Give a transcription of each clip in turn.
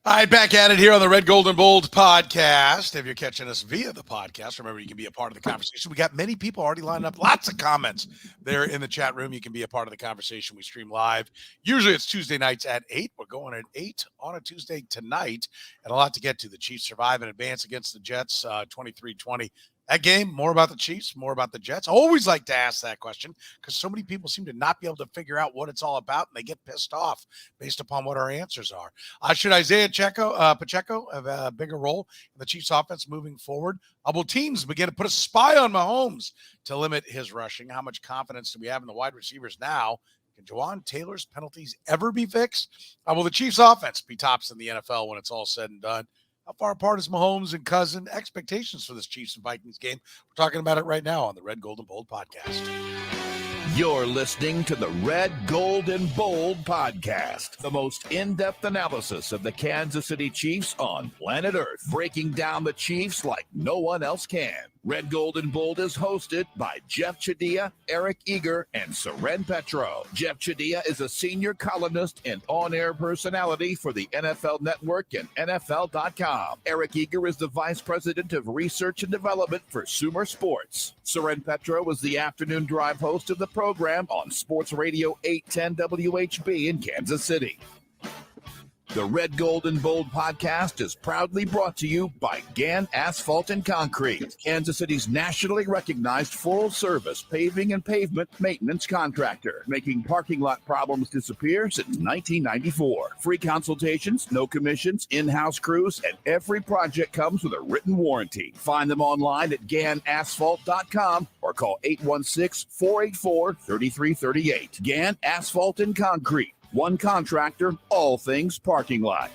All right, back at it here on the Red, Gold, and Bold podcast. If you're catching us via the podcast, remember you can be a part of the conversation. We got many people already lined up, lots of comments there in the chat room. You can be a part of the conversation. We stream live. Usually it's Tuesday nights at 8. We're going at 8 on a Tuesday tonight, and a lot to get to. The Chiefs survive and advance against the Jets 23-20. That game, more about the Chiefs, more about the Jets. I always like to ask that question because so many people seem to not be able to figure out what it's all about, and they get pissed off based upon what our answers are. Should Isiah Pacheco have a bigger role in the Chiefs' offense moving forward? Will teams begin to put a spy on Mahomes to limit his rushing? How much confidence do we have in the wide receivers now? Can Jawaan Taylor's penalties ever be fixed? Will the Chiefs' offense be tops in the NFL when it's all said and done? How far apart is Mahomes and Cousin? Expectations for this Chiefs and Vikings game. We're talking about it right now on the Red, Gold, and Bold podcast. You're listening to the Red, Gold, and Bold podcast, the most in-depth analysis of the Kansas City Chiefs on planet Earth, breaking down the Chiefs like no one else can. Red, Gold, and Bold is hosted by Jeff Chadiha, Eric Eager, and Soren Petro. Jeff Chadiha is a senior columnist and on-air personality for the NFL Network and NFL.com. Eric Eager is the vice president of research and development for Sumer Sports. Soren Petro was the afternoon drive host of the program on Sports Radio 810 WHB in Kansas City. The Red, Gold, and Bold podcast is proudly brought to you by Gann Asphalt and Concrete, Kansas City's nationally recognized full-service paving and pavement maintenance contractor, making parking lot problems disappear since 1994. Free consultations, no commissions, in-house crews, and every project comes with a written warranty. Find them online at GannAsphalt.com or call 816-484-3338. Gann Asphalt and Concrete. One contractor, all things parking lot.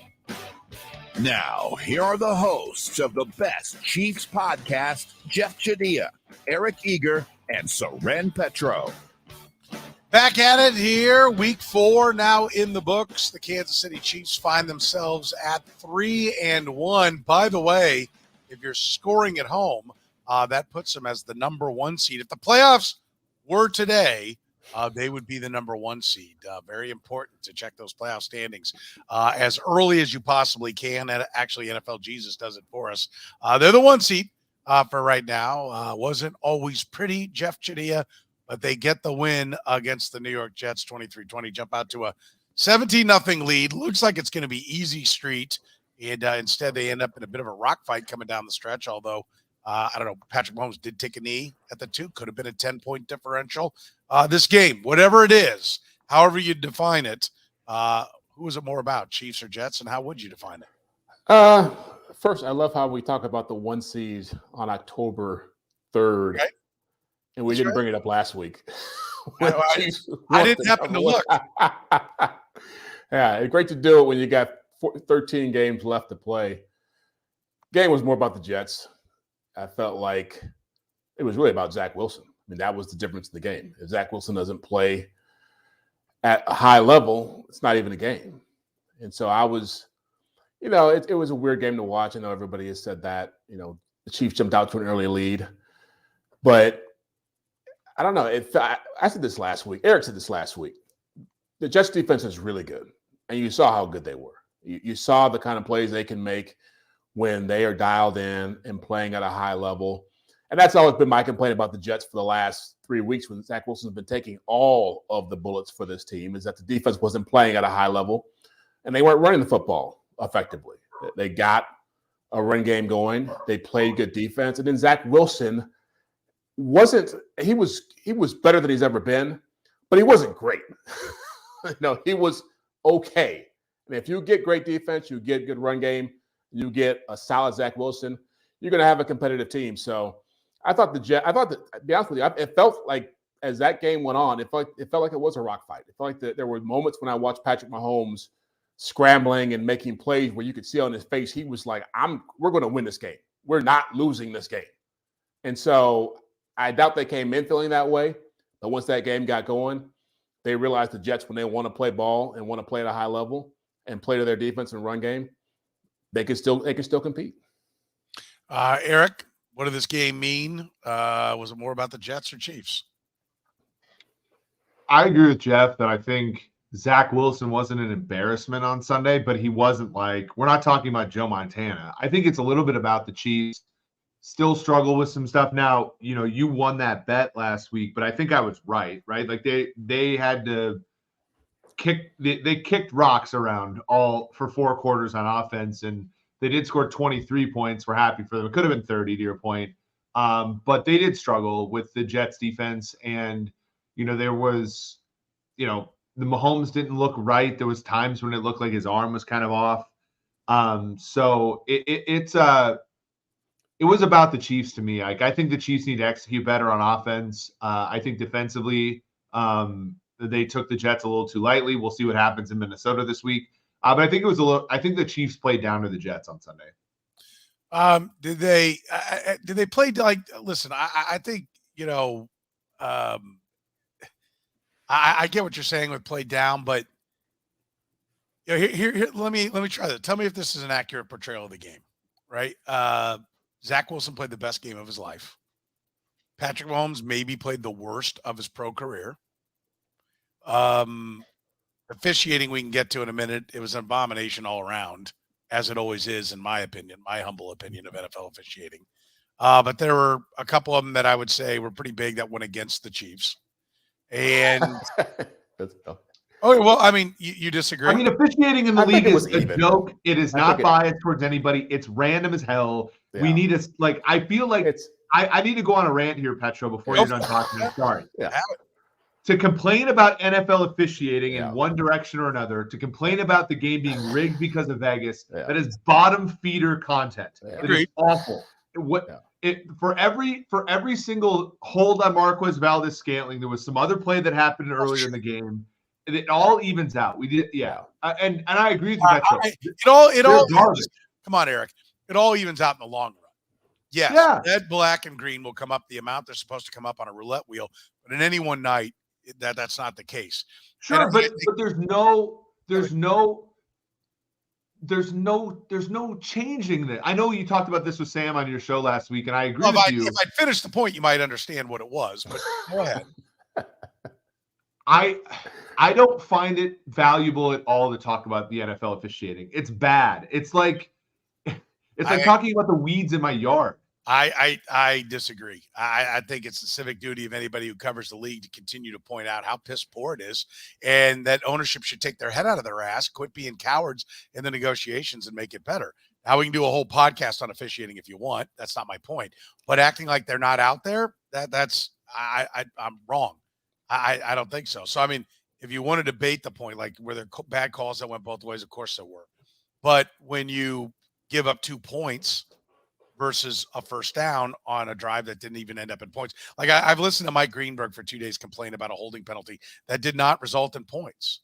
Now, here are the hosts of the best Chiefs podcast, Jeff Chadiha, Eric Eager, and Soren Petro. Back at it here, week 4 now in the books. The Kansas City Chiefs find themselves at 3-1. By the way, if you're scoring at home, that puts them as the number 1 seed. If the playoffs were today, they would be the number 1 seed. Very important to check those playoff standings as early as you possibly can. And actually, NFL Jesus does it for us. They're the 1 seed for right now. Wasn't always pretty, Jeff Chadiha, but they get the win against the New York Jets, 23-20, jump out to a 17-0 lead. Looks like it's going to be easy street. And instead, they end up in a bit of a rock fight coming down the stretch, although I don't know. Patrick Mahomes did take a knee at the 2. Could have been a 10-point differential. This game, whatever it is, however you define it, who is it more about, Chiefs or Jets, and how would you define it? First, I love how we talk about the 1 seed on October 3rd, right. And we didn't bring it up last week. I didn't happen to look. Yeah, it's great to do it when you got 13 games left to play. Game was more about the Jets. I felt like it was really about Zack Wilson. I mean, that was the difference in the game. If Zack Wilson doesn't play at a high level, it's not even a game. And so I was, it was a weird game to watch. I know everybody has said that. The Chiefs jumped out to an early lead. But I don't know. I said this last week. Eric said this last week. The Jets defense is really good. And you saw how good they were. You saw the kind of plays they can make when they are dialed in and playing at a high level. And that's always been my complaint about the Jets for the last 3 weeks when Zack Wilson's been taking all of the bullets for this team, is that the defense wasn't playing at a high level and they weren't running the football effectively. They got a run game going. They played good defense. And then Zack Wilson he was better than he's ever been, but he wasn't great. He was okay. And if you get great defense, you get good run game, you get a solid Zack Wilson, you're going to have a competitive team. So I thought to be honest with you, it felt like as that game went on, it felt like it was a rock fight. It felt like there were moments when I watched Patrick Mahomes scrambling and making plays where you could see on his face, he was like, we're going to win this game. We're not losing this game. And so I doubt they came in feeling that way. But once that game got going, they realized the Jets, when they want to play ball and want to play at a high level and play to their defense and run game, they can still compete. Eric, what did this game mean? Was it more about the Jets or Chiefs? I agree with Jeff that I think Zack Wilson wasn't an embarrassment on Sunday, but he wasn't like, we're not talking about Joe Montana. I think it's a little bit about the Chiefs still struggle with some stuff. Now, you won that bet last week, but I think I was right? Like they had to they kicked rocks around all for 4 quarters on offense, and they did score 23 points. We're happy for them. It could have been 30 to your point. But they did struggle with the Jets defense, and there was, the Mahomes didn't look right. There was times when it looked like his arm was kind of off. So it was about the Chiefs to me. Like, I think the Chiefs need to execute better on offense. I think defensively, they took the Jets a little too lightly. We'll see what happens in Minnesota this week. But I think I think the Chiefs played down to the Jets on Sunday. Did they play like? Listen, I think I get what you're saying with play down, but here let me try that. Tell me if this is an accurate portrayal of the game, right? Zack Wilson played the best game of his life. Patrick Mahomes maybe played the worst of his pro career. Officiating we can get to in a minute. It was an abomination all around, as it always is, in my opinion, my humble opinion of NFL officiating. But there were a couple of them that I would say were pretty big that went against the Chiefs. And well, I mean, you disagree. I mean, officiating in the league is a joke. It is not biased towards anybody. It's random as hell. Yeah. We need to I feel like I need to go on a rant here, Petro, before you're done talking. I'm sorry. Yeah. To complain about NFL officiating in one direction or another, to complain about the game being rigged because of Vegas, that is bottom feeder content. Yeah. It is awful. For every single hold on MarquezValdes-Scantling, there was some other play that happened earlier in the game. It all evens out. We did, and I agree with you, Petro. It all come on, Eric. It all evens out in the long run. Yes, red, black, and green will come up the amount they're supposed to come up on a roulette wheel, but in any one night, that's not the case. Sure, but there's no changing that. I know you talked about this with Sam on your show last week, and I agree with you. If I finished the point, you might understand what it was, but go ahead. I don't find it valuable at all to talk about the NFL officiating. It's bad. It's like talking about the weeds in my yard. I disagree. I think it's the civic duty of anybody who covers the league to continue to point out how piss poor it is, and that ownership should take their head out of their ass, quit being cowards in the negotiations, and make it better. Now, we can do a whole podcast on officiating if you want. That's not my point. But acting like they're not out there, I'm wrong. I don't think so. So, I mean, if you want to debate the point, like, were there bad calls that went both ways? Of course there were. But when you give up 2 points versus a first down on a drive that didn't even end up in points. Like, I've listened to Mike Greenberg for 2 days complain about a holding penalty that did not result in points,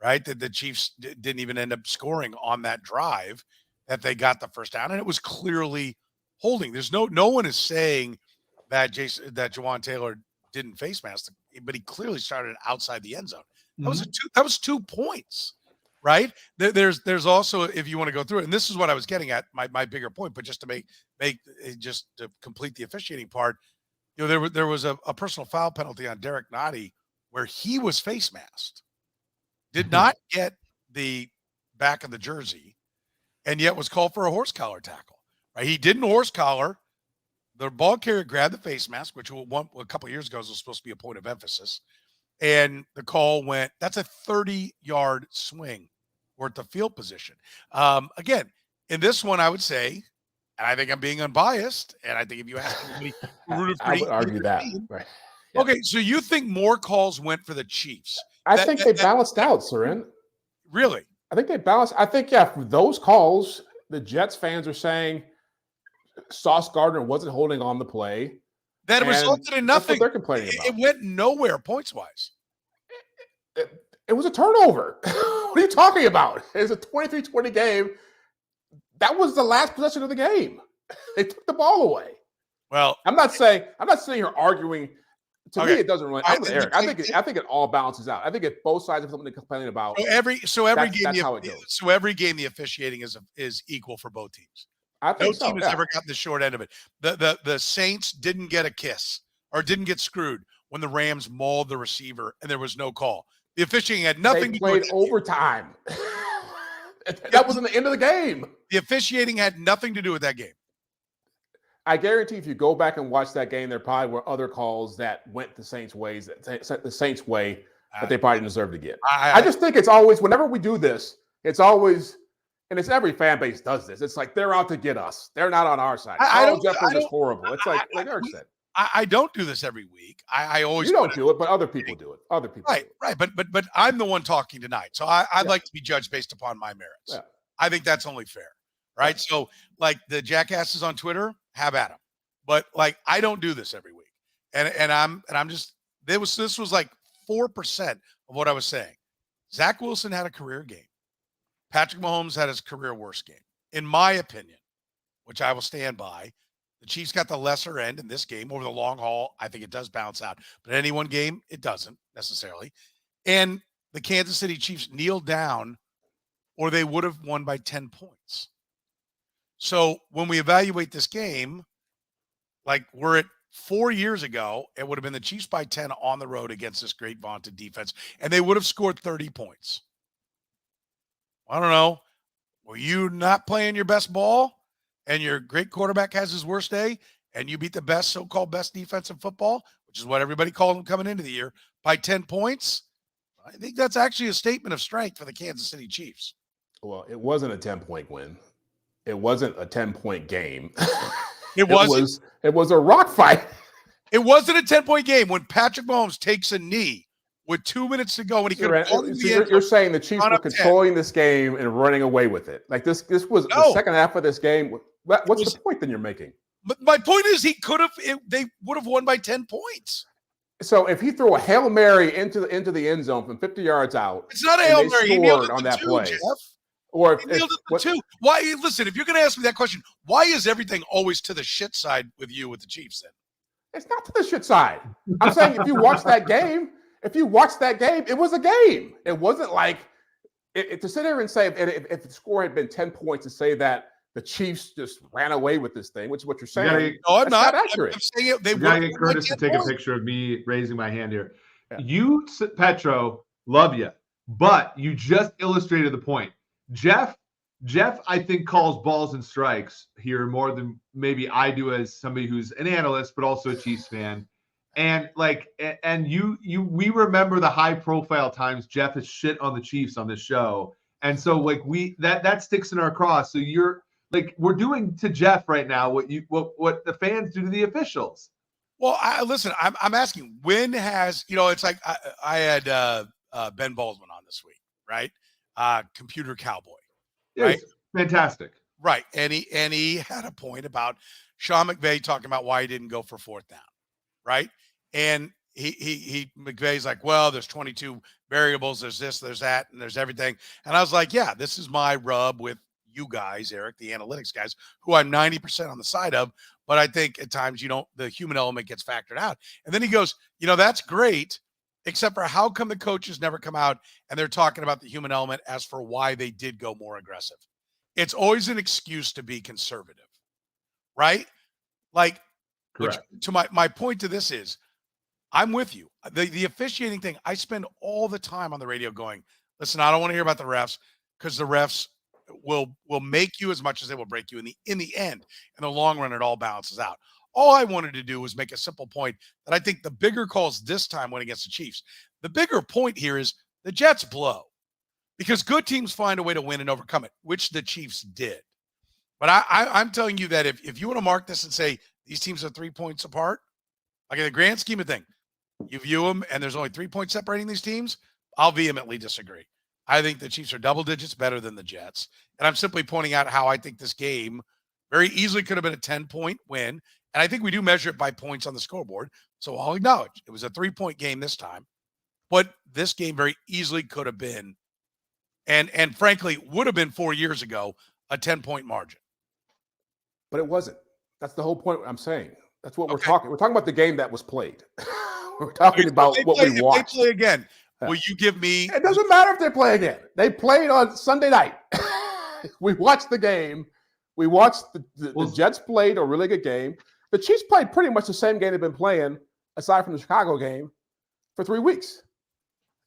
right? That the Chiefs didn't even end up scoring on that drive that they got the first down. And it was clearly holding. There's no one is saying that Jawaan Taylor didn't face mask, but he clearly started outside the end zone. That was 2 points. Right. There's also, if you want to go through it, and this is what I was getting at, my bigger point, but just to just to complete the officiating part, there was a personal foul penalty on Derek Nottie where he was face masked, did not get the back of the jersey, and yet was called for a horse collar tackle. Right. He didn't horse collar. The ball carrier grabbed the face mask, which a couple of years ago was supposed to be a point of emphasis. And the call went, that's a 30-yard swing worth of field position. Again, in this one, I would say, and I think I'm being unbiased, and I think if you ask anybody I would argue that. Right. Yeah. Okay, so you think more calls went for the Chiefs? I think they balanced out, Soren. Really? I think they balanced. I think, for those calls, the Jets fans are saying Sauce Gardner wasn't holding on the play. That resulted in nothing. That's what they're complaining about. It went nowhere points-wise. It was a turnover. What are you talking about? It was a 23-20 game. That was the last possession of the game. They took the ball away. Well, I'm not sitting here arguing. To me, it doesn't really. I'm with Eric. I think it all balances out. I think if both sides have something to complain about. So every game the officiating is equal for both teams. I think no team has ever gotten the short end of it. The Saints didn't get a kiss or didn't get screwed when the Rams mauled the receiver and there was no call. The officiating had nothing They to do with played overtime. That wasn't the end of the game. The officiating had nothing to do with that game. I guarantee if you go back and watch that game, there probably were other calls that went the Saints' way that they probably deserve to get. I just think it's always, whenever we do this, it's always, and it's every fan base does this. It's like they're out to get us. They're not on our side. Jeffers is horrible. It's like Eric said. I don't do this every week. I always you don't do it, but other people do it. Other people, right, right. But I'm the one talking tonight, so I'd like to be judged based upon my merits. Yeah. I think that's only fair, right? Yeah. So, like the jackasses on Twitter, have at them. But like, I don't do this every week, and I'm just this was like 4% of what I was saying. Zack Wilson had a career game. Patrick Mahomes had his career worst game, in my opinion, which I will stand by. The Chiefs got the lesser end in this game. Over the long haul, I think it does bounce out. But any one game, it doesn't necessarily. And the Kansas City Chiefs kneeled down, or they would have won by 10 points. So when we evaluate this game, like we're at 4 years ago, it would have been the Chiefs by 10 on the road against this great vaunted defense, and they would have scored 30 points. I don't know. Were you not playing your best ball? And your great quarterback has his worst day, and you beat the best, so-called best defense in football, which is what everybody called them coming into the year, by 10 points, I think that's actually a statement of strength for the Kansas City Chiefs. Well, it wasn't a 10-point win. It wasn't a 10-point game. It was a rock fight. It wasn't a 10-point game when Patrick Mahomes takes a knee with 2 minutes to go, and he could. You're saying the Chiefs were controlling this game and running away with it. Like this was the second half of this game. What's the point then you're making? But my point is, they would have won by 10 points. So if he threw a Hail Mary into the end zone from 50 yards out, it's not a Hail Mary. He nailed it on that play. Jeff. Or he nailed it the two. Why? Listen, if you're going to ask me that question, why is everything always to the shit side with you with the Chiefs? Then it's not to the shit side. I'm saying if you watch that game, it was a game. It wasn't like to sit here and say if the score had been 10 points to say that the Chiefs just ran away with this thing, which is what you're saying. I'm not accurate. I'm saying it. They gotta get Curtis to take a picture of me raising my hand here. Yeah. You, Petro, love you, but you just illustrated the point. Jeff, I think calls balls and strikes here more than maybe I do as somebody who's an analyst, but also a Chiefs fan. And we remember the high profile times Jeff has shit on the Chiefs on this show. And so like that sticks in our cross. So you're like, we're doing to Jeff right now what the fans do to the officials. Well, listen, I'm asking, when has, it's like I had Ben Baldwin on this week, right? Computer cowboy, right? Fantastic. Right. And he had a point about Sean McVay talking about why he didn't go for fourth down. Right. And McVay's like, well, there's 22 variables. There's this, there's that, and there's everything. And I was like, yeah, this is my rub with you guys, Eric, the analytics guys, who I'm 90% on the side of. But I think at times, the human element gets factored out. And then he goes, that's great, except for how come the coaches never come out and they're talking about the human element as for why they did go more aggressive. It's always an excuse to be conservative, right? Like, correct. To my point to this is, I'm with you. The officiating thing, I spend all the time on the radio going, listen, I don't want to hear about the refs because the refs will make you as much as they will break you in the end. In the long run, it all balances out. All I wanted to do was make a simple point that I think the bigger calls this time went against the Chiefs. The bigger point here is the Jets blow because good teams find a way to win and overcome it, which the Chiefs did. But I'm telling you that if you want to mark this and say these teams are 3 points apart, like in the grand scheme of things, you view them and there's only 3 points separating these teams, I'll vehemently disagree. I think the Chiefs are double digits better than the Jets. And I'm simply pointing out how I think this game very easily could have been a 10-point win. And I think we do measure it by points on the scoreboard. So I'll acknowledge it was a 3-point game this time. But this game very easily could have been, and frankly, would have been 4 years ago, a 10-point margin. But it wasn't. That's the whole point I'm saying. That's what we're talking. We're talking about the game that was played. We're talking about what we watched. If they play again, will you give me? It doesn't matter if they play again. They played on Sunday night. We watched the game. We watched the Jets played a really good game. The Chiefs played pretty much the same game they've been playing, aside from the Chicago game, for 3 weeks.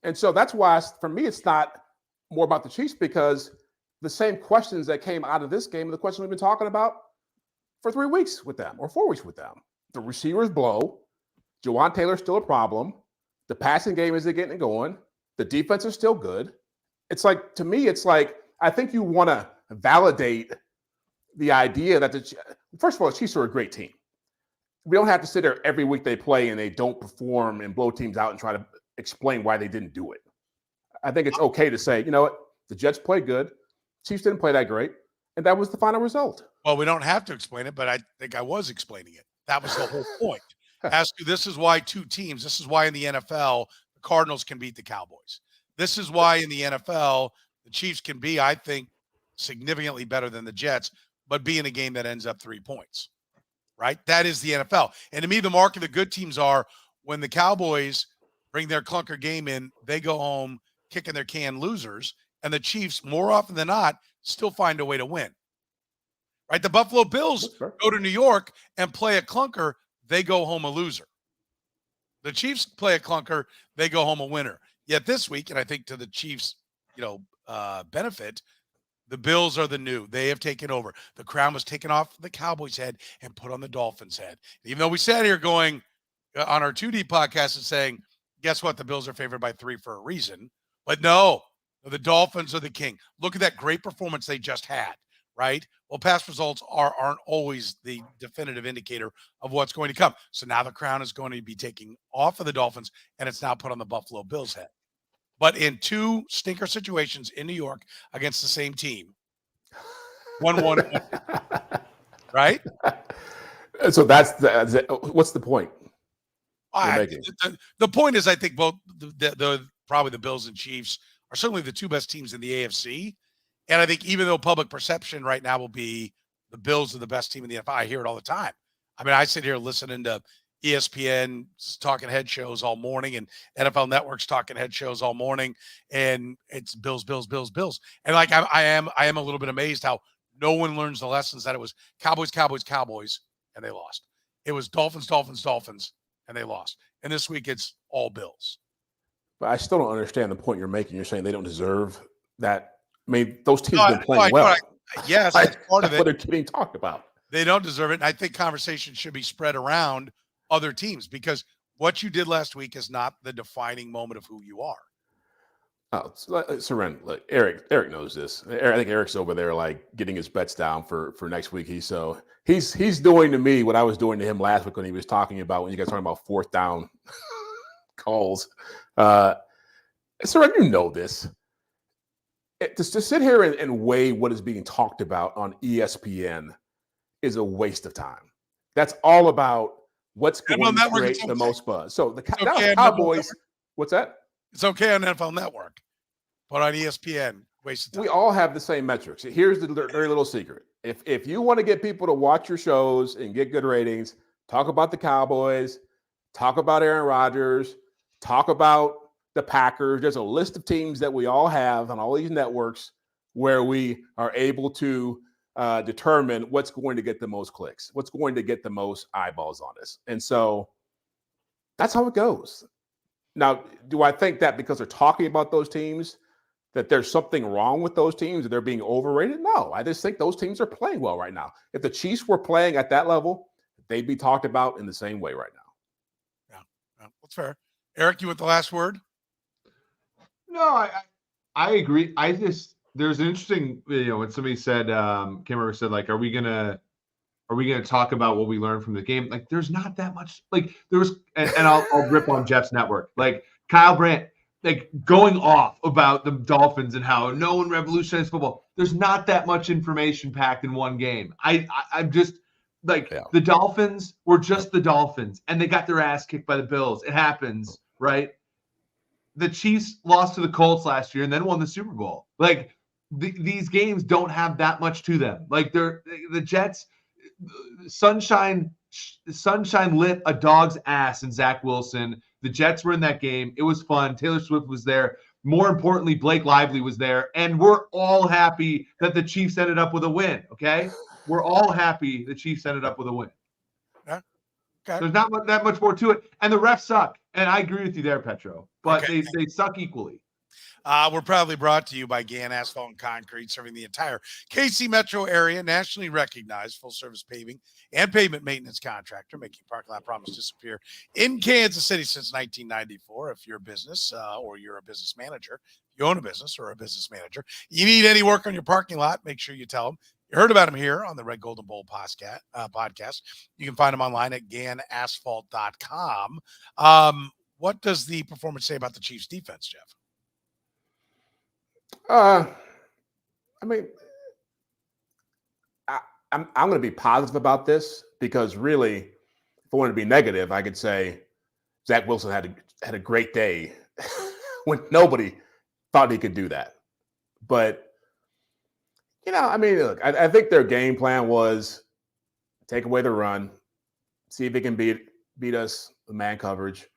And so that's why, for me, it's not more about the Chiefs, because the same questions that came out of this game are the questions we've been talking about for 3 weeks with them or 4 weeks with them. The receivers blow. Jawaan Taylor's still a problem. The passing game isn't getting it going. The defense is still good. It's like, to me, it's like, I think you want to validate the idea that first of all, the Chiefs are a great team. We don't have to sit there every week they play and they don't perform and blow teams out and try to explain why they didn't do it. I think it's okay to say, you know what, the Jets played good. Chiefs didn't play that great. And that was the final result. Well, we don't have to explain it, but I think I was explaining it. That was the whole point. As to this is why this is why in the NFL, the Cardinals can beat the Cowboys. This is why in the NFL, the Chiefs can be, I think, significantly better than the Jets, but be in a game that ends up 3 points, right? That is the NFL. And to me, the mark of the good teams are when the Cowboys bring their clunker game in, they go home kicking their can losers, and the Chiefs, more often than not, still find a way to win, right? The Buffalo Bills go to New York and play a clunker, they go home a loser. The Chiefs play a clunker, they go home a winner. Yet this week, and I think to the Chiefs, benefit, the Bills are the new. They have taken over. The crown was taken off the Cowboys' head and put on the Dolphins' head. Even though we sat here going on our 2D podcast and saying, guess what? The Bills are favored by 3 for a reason. But no, the Dolphins are the king. Look at that great performance they just had, right? Well, past results aren't always the definitive indicator of what's going to come. So now the crown is going to be taking off of the Dolphins, and it's now put on the Buffalo Bills' head. But in 2 stinker situations in New York against the same team, 1-1, right? So what's the point? The point is, I think both probably the Bills and Chiefs are certainly the 2 best teams in the AFC. And I think even though public perception right now will be the Bills are the best team in the NFL, I hear it all the time. I mean, I sit here listening to ESPN talking head shows all morning and NFL Network's talking head shows all morning, and it's Bills, Bills, Bills, Bills. And like I am a little bit amazed how no one learns the lessons that it was Cowboys, Cowboys, Cowboys, and they lost. It was Dolphins, Dolphins, Dolphins, and they lost. And this week it's all Bills. But I still don't understand the point you're making. You're saying they don't deserve that. I mean, those teams have been playing well. Yes, that's part of it. What they're getting talked about. They don't deserve it. And I think conversation should be spread around other teams, because what you did last week is not the defining moment of who you are. Oh, Soren, look, Eric knows this. I think Eric's over there like getting his bets down for next week. He's doing to me what I was doing to him last week when he was talking about, when you guys were talking about 4th down calls. Soren, you know this. To sit here and weigh what is being talked about on ESPN is a waste of time. That's all about what's going to create the most buzz. So the Cowboys, what's that? It's okay on NFL Network, but on ESPN, waste of time. We all have the same metrics. Here's the very little secret. If you want to get people to watch your shows and get good ratings, talk about the Cowboys, talk about Aaron Rodgers, talk about the Packers. There's a list of teams that we all have on all these networks where we are able to determine what's going to get the most clicks, what's going to get the most eyeballs on this. And so that's how it goes. Now, do I think that because they're talking about those teams that there's something wrong with those teams, that they're being overrated? No, I just think those teams are playing well right now. If the Chiefs were playing at that level, they'd be talked about in the same way right now. Yeah, that's fair. Eric, you want the last word? No, I agree. There's an interesting, when somebody said, can't remember, said like, are we gonna talk about what we learned from the game? Like, there's not that much. Like, there was, and I'll rip on Jeff's network. Like Kyle Brandt, like going off about the Dolphins and how no one revolutionized football. There's not that much information packed in one game. I'm just like, The Dolphins were just the Dolphins, and they got their ass kicked by the Bills. It happens, right? The Chiefs lost to the Colts last year and then won the Super Bowl. Like these games don't have that much to them. Like the Jets, sunshine lit a dog's ass in Zack Wilson. The Jets were in that game. It was fun. Taylor Swift was there. More importantly, Blake Lively was there. And we're all happy that the Chiefs ended up with a win. Okay. We're all happy the Chiefs ended up with a win. Yeah. Okay. There's not that much more to it. And the refs suck. And I agree with you there, Petro. But Okay. they suck equally. We're proudly brought to you by GAN Asphalt and Concrete, serving the entire KC metro area, nationally recognized full-service paving and pavement maintenance contractor, making parking lot problems disappear in Kansas City since 1994. If you're a business or you're a business manager, you own a business or a business manager, you need any work on your parking lot, make sure you tell them. You heard about them here on the Red Gold and Bold podcast. You can find them online at ganasphalt.com. What does the performance say about the Chiefs defense, Jeff? I mean, I'm going to be positive about this because really, if I wanted to be negative, I could say Zack Wilson had a great day when nobody thought he could do that. But I mean, look, I think their game plan was take away the run, see if he can beat us with man coverage.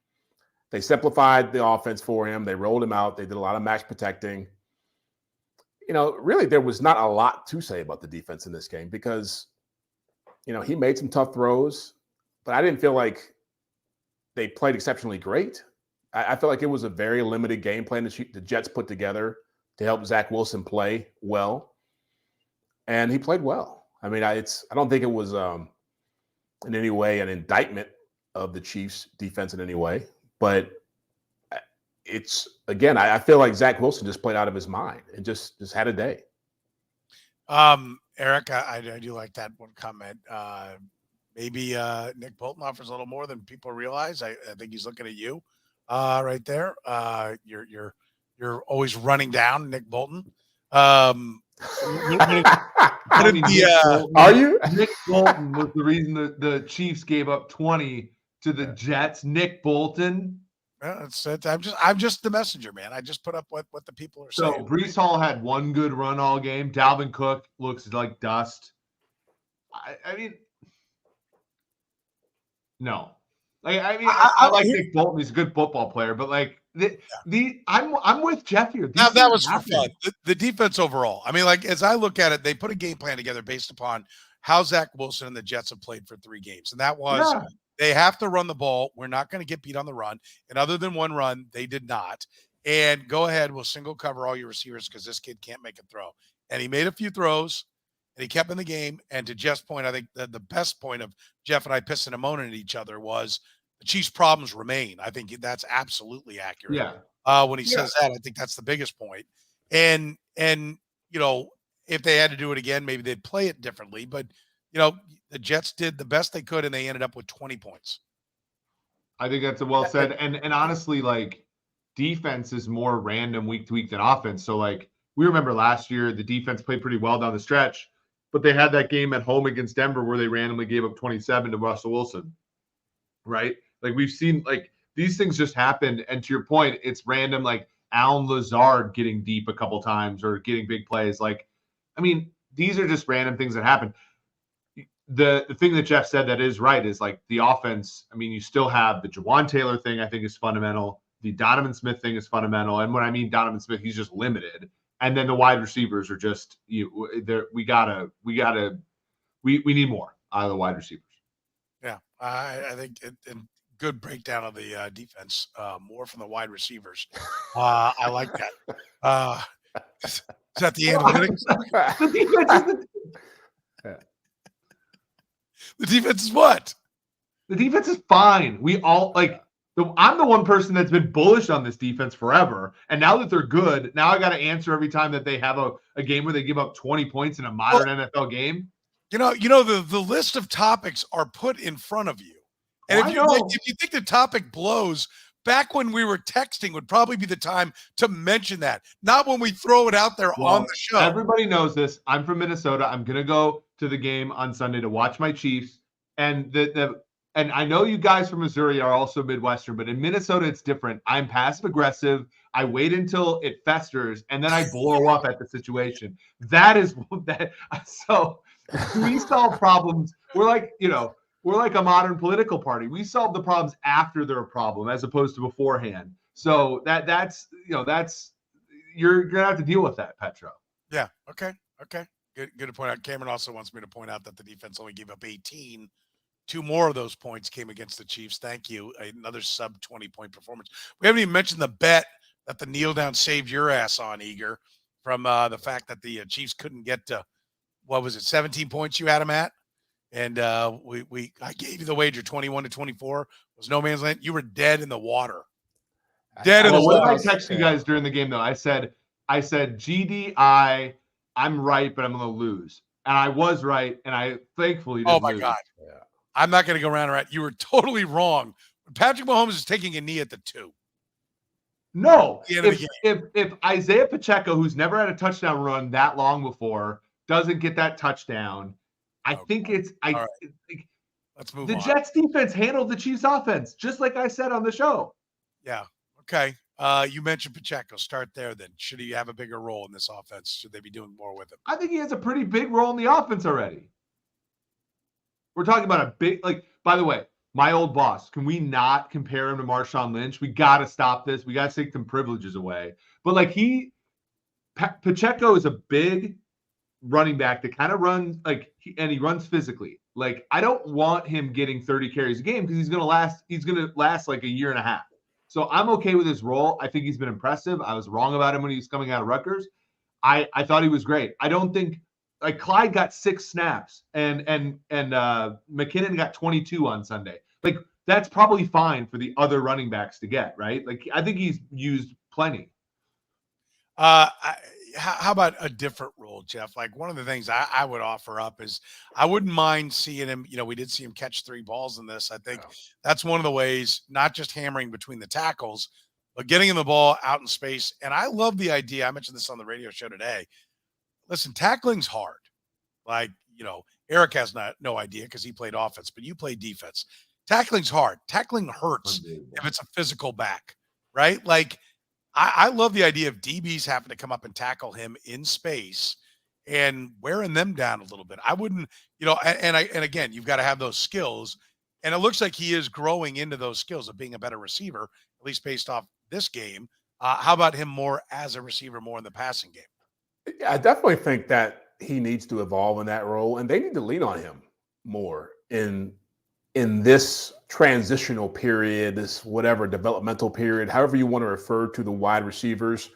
They simplified the offense for him. They rolled him out. They did a lot of match protecting. Really, there was not a lot to say about the defense in this game because, he made some tough throws, but I didn't feel like they played exceptionally great. I feel like it was a very limited game plan that the Jets put together to help Zack Wilson play well, and he played well. I mean, I don't think it was in any way an indictment of the Chiefs' defense in any way, but again, I feel like Zack Wilson just played out of his mind and just had a day. Eric, I do like that one comment. Maybe Nick Bolton offers a little more than people realize. I think he's looking at you right there. You're always running down Nick Bolton. Are you? Nick Bolton was the reason the Chiefs gave up 20 to the Jets. Nick Bolton. Yeah, I'm just the messenger, man. I just put up what the people are saying. So Breece Hall had one good run all game. Dalvin Cook looks like dust. I mean, no. I like Nick Bolton. He's a good football player, but I'm with Jeff here. Now, that was for fun. The defense overall. I mean, as I look at it, they put a game plan together based upon how Zack Wilson and the Jets have played for 3 games, and that was. Yeah. They have to run the ball. We're not going to get beat on the run. And other than one run, they did not. And go ahead, we'll single cover all your receivers because this kid can't make a throw. And he made a few throws, and he kept in the game. And to Jeff's point, I think the best point of Jeff and I pissing and moaning at each other was the Chiefs' problems remain. I think that's absolutely accurate. Yeah. When he says that, I think that's the biggest point. And if they had to do it again, maybe they'd play it differently. But, the Jets did the best they could, and they ended up with 20 points. I think that's well said. And honestly, defense is more random week to week than offense. So, we remember last year, the defense played pretty well down the stretch, but they had that game at home against Denver where they randomly gave up 27 to Russell Wilson, right? We've seen, these things just happen. And to your point, it's random, Allen Lazard getting deep a couple times or getting big plays. These are just random things that happen. The thing that Jeff said that is right is the offense. I mean, you still have the Jawaan Taylor thing, I think, is fundamental. The Donovan Smith thing is fundamental. And when I mean Donovan Smith, he's just limited. And then the wide receivers are just we need more out of the wide receivers. Yeah, I think good breakdown of the defense. More from the wide receivers. I like that. Is that the analytics? The defense is the defense is what? The defense is fine. We all I'm the one person that's been bullish on this defense forever. And now that they're good, now I got to answer every time that they have a game where they give up 20 points in a modern NFL game. The list of topics are put in front of you. And if you think the topic blows, back when we were texting would probably be the time to mention that, not when we throw it out there on the show. Everybody knows this. I'm from Minnesota. I'm going to go to the game on Sunday to watch my Chiefs. And and I know you guys from Missouri are also Midwestern, but in Minnesota, it's different. I'm passive aggressive. I wait until it festers, and then I blow up at the situation. That is that. So we solve problems. We're like a modern political party. We solve the problems after they're a problem, as opposed to beforehand. So that's you're gonna have to deal with that, Petro. Yeah. Okay. Good to point out. Cameron also wants me to point out that the defense only gave up 18 2 more of those points came against the Chiefs. Thank you. Another sub 20-point performance. We haven't even mentioned the bet that the kneel down saved your ass on, Eager, from the fact that the Chiefs couldn't get to, 17 points you had them at? And I gave you the wager 21-24. Was no man's land. You were dead in the water. Dead in the What water. did I text you guys during the game, though? I said, GDI, I'm right, but I'm going to lose. And I was right, and I thankfully didn't lose. God. Yeah. I'm not going to go around and around. You were totally wrong. Patrick Mahomes is taking a knee at the 2. No. If Isiah Pacheco, who's never had a touchdown run that long before, doesn't get that touchdown, I think it's let's move on. The on. Jets defense handled the Chiefs offense, just like I said on the show. Yeah. Okay. You mentioned Pacheco. Start there then. Should he have a bigger role in this offense? Should they be doing more with him? I think he has a pretty big role in the offense already. We're talking about a big, by the way, my old boss, can we not compare him to Marshawn Lynch? We got to stop this. We got to take some privileges away. But Pacheco is a big running back that kind of runs and he runs physically. I don't want him getting 30 carries a game because he's going to last like a year and a half. So I'm okay with his role. I think he's been impressive. I was wrong about him when he was coming out of Rutgers. I thought he was great. I don't think Clyde got 6 snaps and McKinnon got 22 on Sunday. That's probably fine for the other running backs to get, right? I think he's used plenty. How about a different role, Jeff? One of the things I would offer up is I wouldn't mind seeing him. We did see him catch 3 balls in this. I think that's one of the ways, not just hammering between the tackles, but getting him the ball out in space. And I love the idea. I mentioned this on the radio show today. Listen, tackling's hard. Eric has no idea because he played offense, but you play defense. Tackling's hard. Tackling hurts if it's a physical back, right? I love the idea of DBs having to come up and tackle him in space and wearing them down a little bit. I wouldn't, and again, you've got to have those skills. And it looks like he is growing into those skills of being a better receiver, at least based off this game. How about him more as a receiver, more in the passing game? Yeah, I definitely think that he needs to evolve in that role, and they need to lean on him more in this transitional period, this whatever developmental period, however you want to refer to the wide receivers.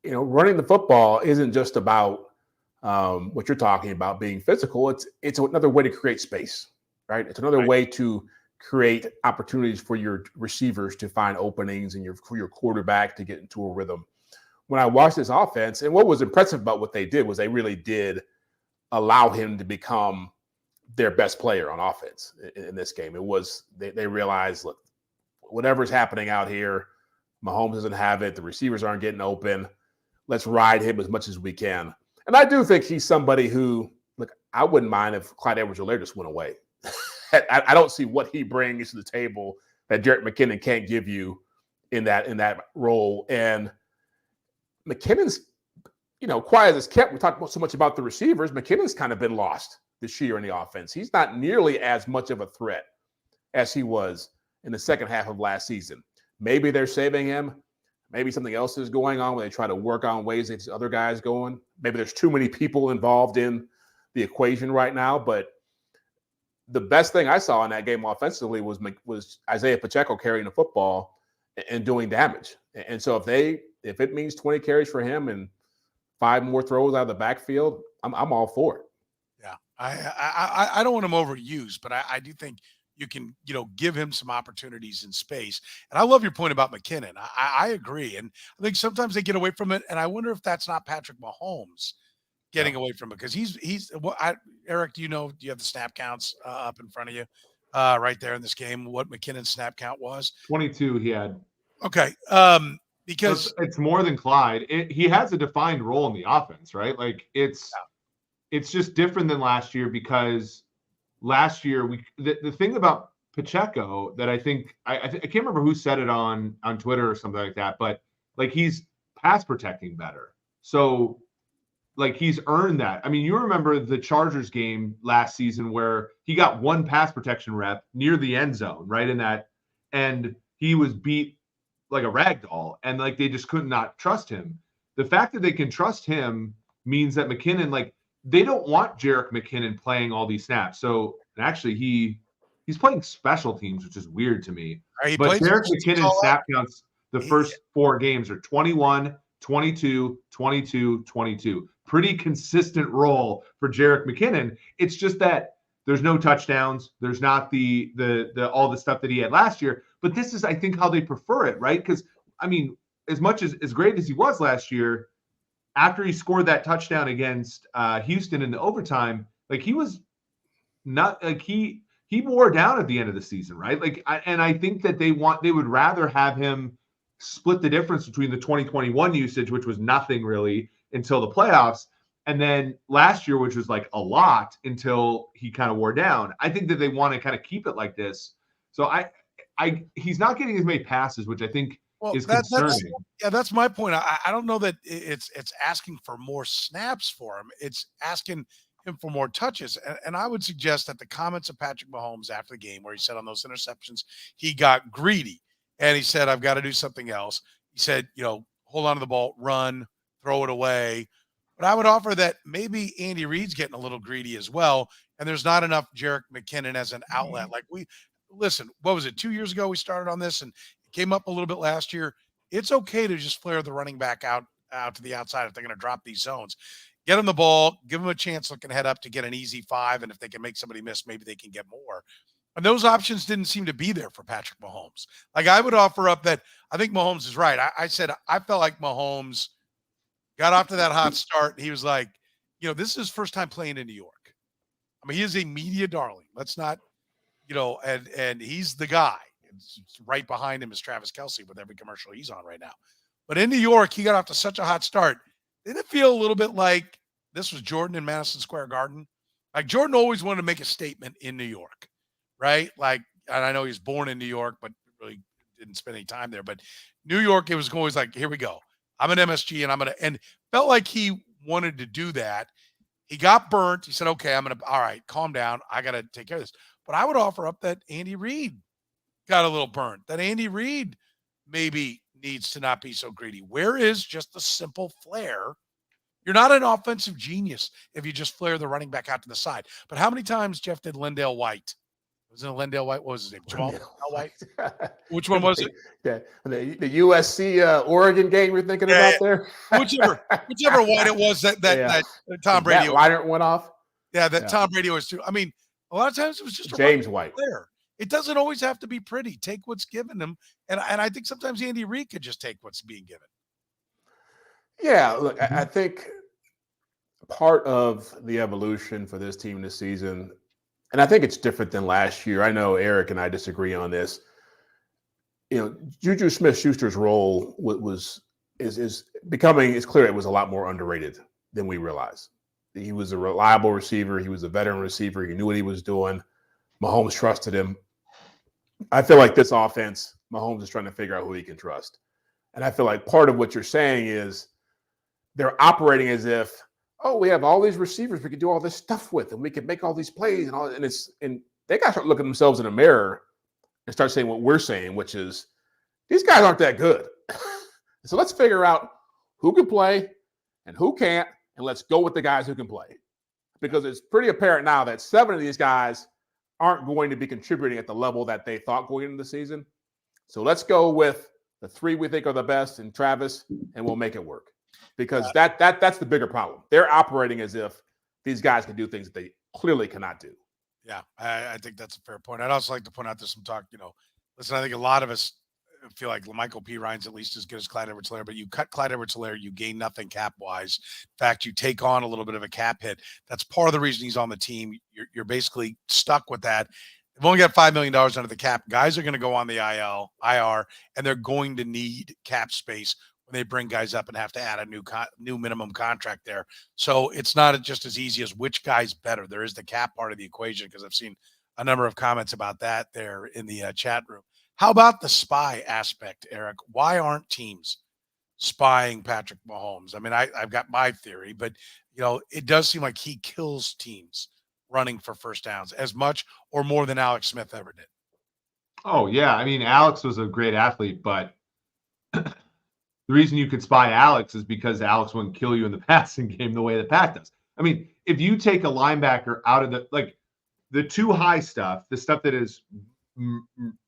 Running the football isn't just about what you're talking about being physical. It's another way to create space, right? It's another way to create opportunities for your receivers to find openings and for your quarterback to get into a rhythm. When I watched this offense, and what was impressive about what they did was they really did allow him to become their best player on offense in this game. It was they realized, look, whatever's happening out here, Mahomes doesn't have it. The receivers aren't getting open. Let's ride him as much as we can. And I do think he's somebody who, look, I wouldn't mind if Clyde Edwards-Helaire just went away. I don't see what he brings to the table that Jerick McKinnon can't give you in that role. And McKinnon's, quiet as it's kept. We talked so much about the receivers. McKinnon's kind of been lost this year in the offense. He's not nearly as much of a threat as he was in the second half of last season. Maybe they're saving him. Maybe something else is going on where they try to work on ways that these other guys going. Maybe there's too many people involved in the equation right now. But the best thing I saw in that game offensively was Isiah Pacheco carrying the football and doing damage. And so if it means 20 carries for him and 5 more throws out of the backfield, I'm all for it. Yeah, I don't want him overused, but I do think you can, give him some opportunities in space. And I love your point about McKinnon. I agree. And I think sometimes they get away from it. And I wonder if that's not Patrick Mahomes getting away from it. Because Eric, do you have the snap counts up in front of you right there in this game, what McKinnon's snap count was? 22 he had. Okay. Because it's more than Clyde. He has a defined role in the offense, right? It's just different than last year because last year the thing about Pacheco that I think I can't remember who said it on Twitter or something like that, but he's pass protecting better. So he's earned that. I mean, you remember the Chargers game last season where he got 1 pass protection rep near the end zone, right in that, and he was beat like a rag doll, and they just could not trust him. The fact that they can trust him means that McKinnon, they don't want Jerick McKinnon playing all these snaps. So And actually, he's playing special teams, which is weird to me. He But played Jerick special teams McKinnon all snap counts the He- first 4 games are 21, 22, 22, 22. Pretty consistent role for Jerick McKinnon. It's just that there's no touchdowns. There's not the all the stuff that he had last year. But this is, I think, how they prefer it, right? Because, I mean, as much as great as he was last year, after he scored that touchdown against Houston in the overtime, like he was not like he wore down at the end of the season, right? Like, I think that they would rather have him split the difference between the 2021 usage, which was nothing really until the playoffs, and then last year, which was like a lot until he kind of wore down. I think that they want to kind of keep it like this. So he's not getting as many passes, which I think is concerning. That's my point. I don't know that it's asking for more snaps for him. It's asking him for more touches. And I would suggest that the comments of Patrick Mahomes after the game, where he said on those interceptions, he got greedy and he said, I've got to do something else. He said, hold on to the ball, run, throw it away. But I would offer that maybe Andy Reid's getting a little greedy as well. And there's not enough Jerick McKinnon as an outlet. Like listen, what was it? 2 years ago, we started on this and it came up a little bit last year. It's okay to just flare the running back out to the outside if they're going to drop these zones. Get them the ball, give them a chance looking head up to get an easy 5. And if they can make somebody miss, maybe they can get more. And those options didn't seem to be there for Patrick Mahomes. Like I would offer up that I think Mahomes is right. I said I felt like Mahomes got off to that hot start. He was like, this is his first time playing in New York. I mean, he is a media darling. Let's not, and he's the guy. It's right behind him is Travis Kelce with every commercial he's on right now. But in New York, he got off to such a hot start. Didn't it feel a little bit like this was Jordan in Madison Square Garden? Like Jordan always wanted to make a statement in New York, right? Like, and I know he was born in New York, but really didn't spend any time there. But New York, it was always like, here we go. I'm an MSG and felt like he wanted to do that. He got burnt. He said, okay, all right, calm down. I got to take care of this. But I would offer up that Andy Reid got a little burnt, that Andy Reid maybe needs to not be so greedy. Where is just the simple flare? You're not an offensive genius if you just flare the running back out to the side. But how many times, Jeff, did Lindale White? Was it Lindale White? What was his name? Jawaan White? Which one was it? Yeah, the USC Oregon game you're thinking about there? Whichever White it was that Tom Brady. That liner went off? Yeah, Tom Brady was too. I mean, a lot of times it was just a James White. Player. It doesn't always have to be pretty. Take what's given them. And I think sometimes Andy Reid could just take what's being given. Yeah, look, I think part of the evolution for this team this season, and I think it's different than last year. I know Eric and I disagree on this. Juju Smith-Schuster's role is becoming, it's clear it was a lot more underrated than we realized. He was a reliable receiver. He was a veteran receiver. He knew what he was doing. Mahomes trusted him. I feel like this offense, Mahomes is trying to figure out who he can trust. And I feel like part of what you're saying is they're operating as if, we have all these receivers we can do all this stuff with, and we can make all these plays and all. And they got to start looking themselves in the mirror and start saying what we're saying, which is these guys aren't that good. So let's figure out who can play and who can't, and let's go with the guys who can play. Because it's pretty apparent now that 7 of these guys aren't going to be contributing at the level that they thought going into the season. So let's go with the 3 we think are the best and Travis, and we'll make it work. Because that's the bigger problem. They're operating as if these guys can do things that they clearly cannot do. Yeah, I think that's a fair point. I'd also like to point out there's some talk, listen, I think a lot of us feel like Michael P. Ryan's at least as good as Clyde Edwards-Helaire, but you cut Clyde Edwards-Helaire, you gain nothing cap-wise. In fact, you take on a little bit of a cap hit. That's part of the reason he's on the team. You're basically stuck with that. They've only got $5 million under the cap. Guys are going to go on the IR, and they're going to need cap space when they bring guys up and have to add a new minimum contract there. So it's not just as easy as which guy's better. There is the cap part of the equation, because I've seen a number of comments about that there in the chat room. How about the spy aspect, Eric? Why aren't teams spying Patrick Mahomes? I mean, I've got my theory, but, it does seem like he kills teams running for first downs as much or more than Alex Smith ever did. Oh, yeah. I mean, Alex was a great athlete, but the reason you could spy Alex is because Alex wouldn't kill you in the passing game the way that Pat does. I mean, if you take a linebacker out of the too high stuff, the stuff that is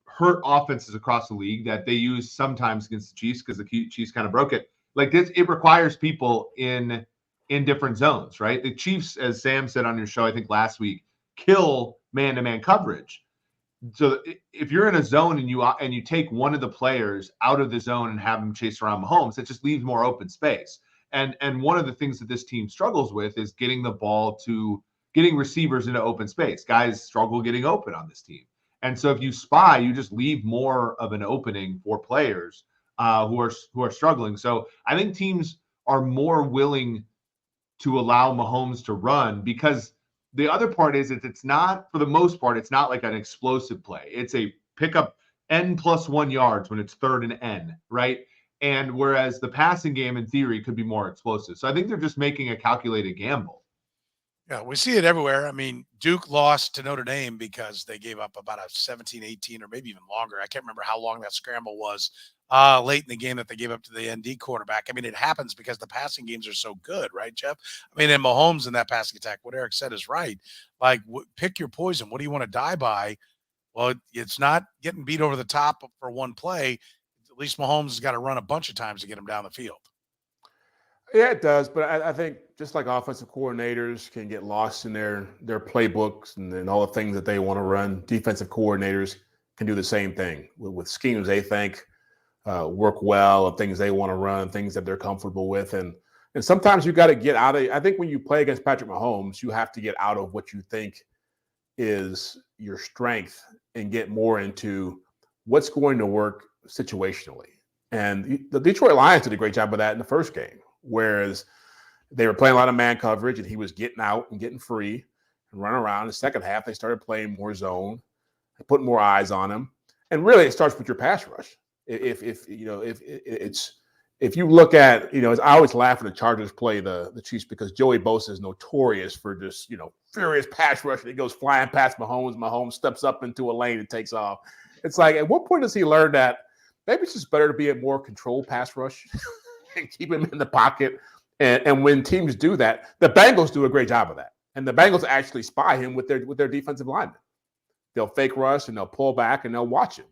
hurt offenses across the league that they use sometimes against the Chiefs because the Chiefs kind of broke it. Like this, it requires people in different zones, right? The Chiefs, as Sam said on your show, I think last week, kill man-to-man coverage. So if you're in a zone and you take one of the players out of the zone and have them chase around Mahomes, it just leaves more open space. And one of the things that this team struggles with is getting the ball to getting receivers into open space. Guys struggle getting open on this team. And so if you spy, you just leave more of an opening for players who are struggling. So I think teams are more willing to allow Mahomes to run because the other part is it's not, for the most part, it's not like an explosive play. It's a pickup N+1 yards when it's 3rd and N, right? And whereas the passing game in theory could be more explosive. So I think they're just making a calculated gamble. Yeah, we see it everywhere. I mean, Duke lost to Notre Dame because they gave up about a 17, 18, or maybe even longer. I can't remember how long that scramble was late in the game that they gave up to the ND quarterback. I mean, it happens because the passing games are so good, right, Jeff? I mean, and Mahomes in that passing attack, what Eric said is right. Like, pick your poison. What do you want to die by? Well, it's not getting beat over the top for one play. At least Mahomes has got to run a bunch of times to get him down the field. Yeah, it does. But I think just like offensive coordinators can get lost in their playbooks and all the things that they want to run, defensive coordinators can do the same thing with schemes they think work well, and things they want to run, things that they're comfortable with. And sometimes you got to get out of – I think when you play against Patrick Mahomes, you have to get out of what you think is your strength and get more into what's going to work situationally. And the Detroit Lions did a great job of that in the first game. Whereas they were playing a lot of man coverage and he was getting out and getting free and running around. In the second half, they started playing more zone, putting more eyes on him. And really, it starts with your pass rush. If you look at, I always laugh when the Chargers play the Chiefs because Joey Bosa is notorious for just, furious pass rush. And he goes flying past Mahomes. Mahomes steps up into a lane and takes off. It's like, at what point does he learn that maybe it's just better to be a more controlled pass rush? And keep him in the pocket. And when teams do that, the Bengals do a great job of that. And the Bengals actually spy him with their defensive linemen. They'll fake rush and they'll pull back and they'll watch him.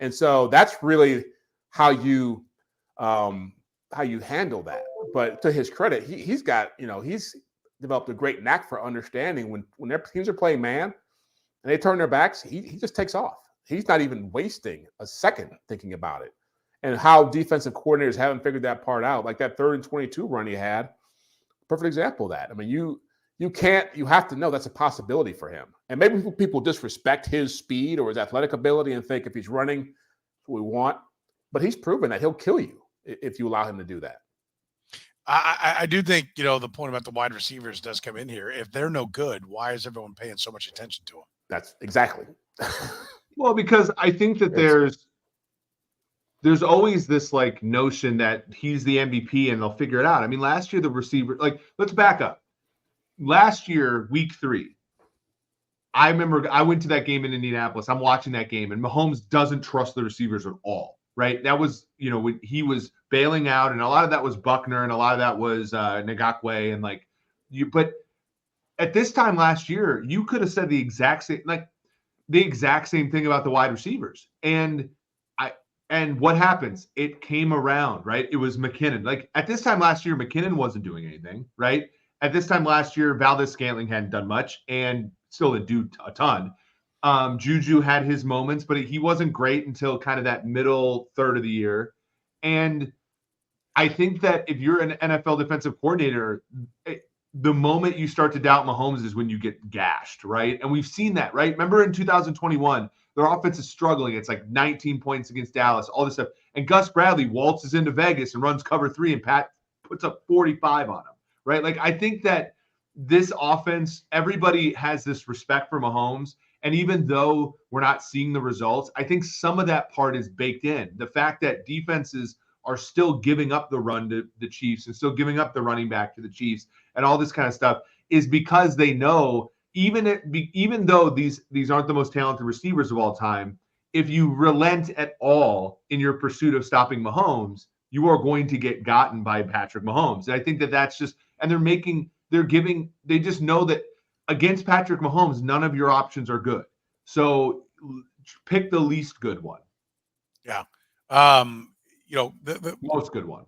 And so that's really how you handle that. But to his credit, he's got, he's developed a great knack for understanding when their teams are playing man and they turn their backs, he just takes off. He's not even wasting a second thinking about it. And how defensive coordinators haven't figured that part out, like that 3rd and 22 run he had, perfect example of that. I mean, you have to know that's a possibility for him. And maybe people disrespect his speed or his athletic ability and think if he's running, that's what we want. But he's proven that he'll kill you if you allow him to do that. I do think, the point about the wide receivers does come in here. If they're no good, why is everyone paying so much attention to them? That's exactly. Well, because I think that there's always this like notion that he's the MVP and they'll figure it out. I mean, last year, the receiver, let's back up. Last year, week 3, I remember I went to that game in Indianapolis. I'm watching that game and Mahomes doesn't trust the receivers at all, right? That was, when he was bailing out and a lot of that was Buckner and a lot of that was Ngakwe and but at this time last year, you could have said the exact same thing about the wide receivers. And what happens? It came around, right? It was McKinnon. Like at this time last year, McKinnon wasn't doing anything, right? At this time last year, Valdes-Scantling hadn't done much and still didn't do a ton. Juju had his moments, but he wasn't great until kind of that middle third of the year. And I think that if you're an NFL defensive coordinator, the moment you start to doubt Mahomes is when you get gashed, right? And we've seen that, right? Remember in 2021, their offense is struggling. It's like 19 points against Dallas, all this stuff. And Gus Bradley waltzes into Vegas and runs cover 3 and Pat puts up 45 on him, right? Like, I think that this offense, everybody has this respect for Mahomes. And even though we're not seeing the results, I think some of that part is baked in. The fact that defenses are still giving up the run to the Chiefs and still giving up the running back to the Chiefs and all this kind of stuff is because they know even though these aren't the most talented receivers of all time, if you relent at all in your pursuit of stopping Mahomes, you are going to get gotten by Patrick Mahomes. And I think that that's just, and they just know that against Patrick Mahomes, none of your options are good. So pick the least good one. Yeah. The most good one.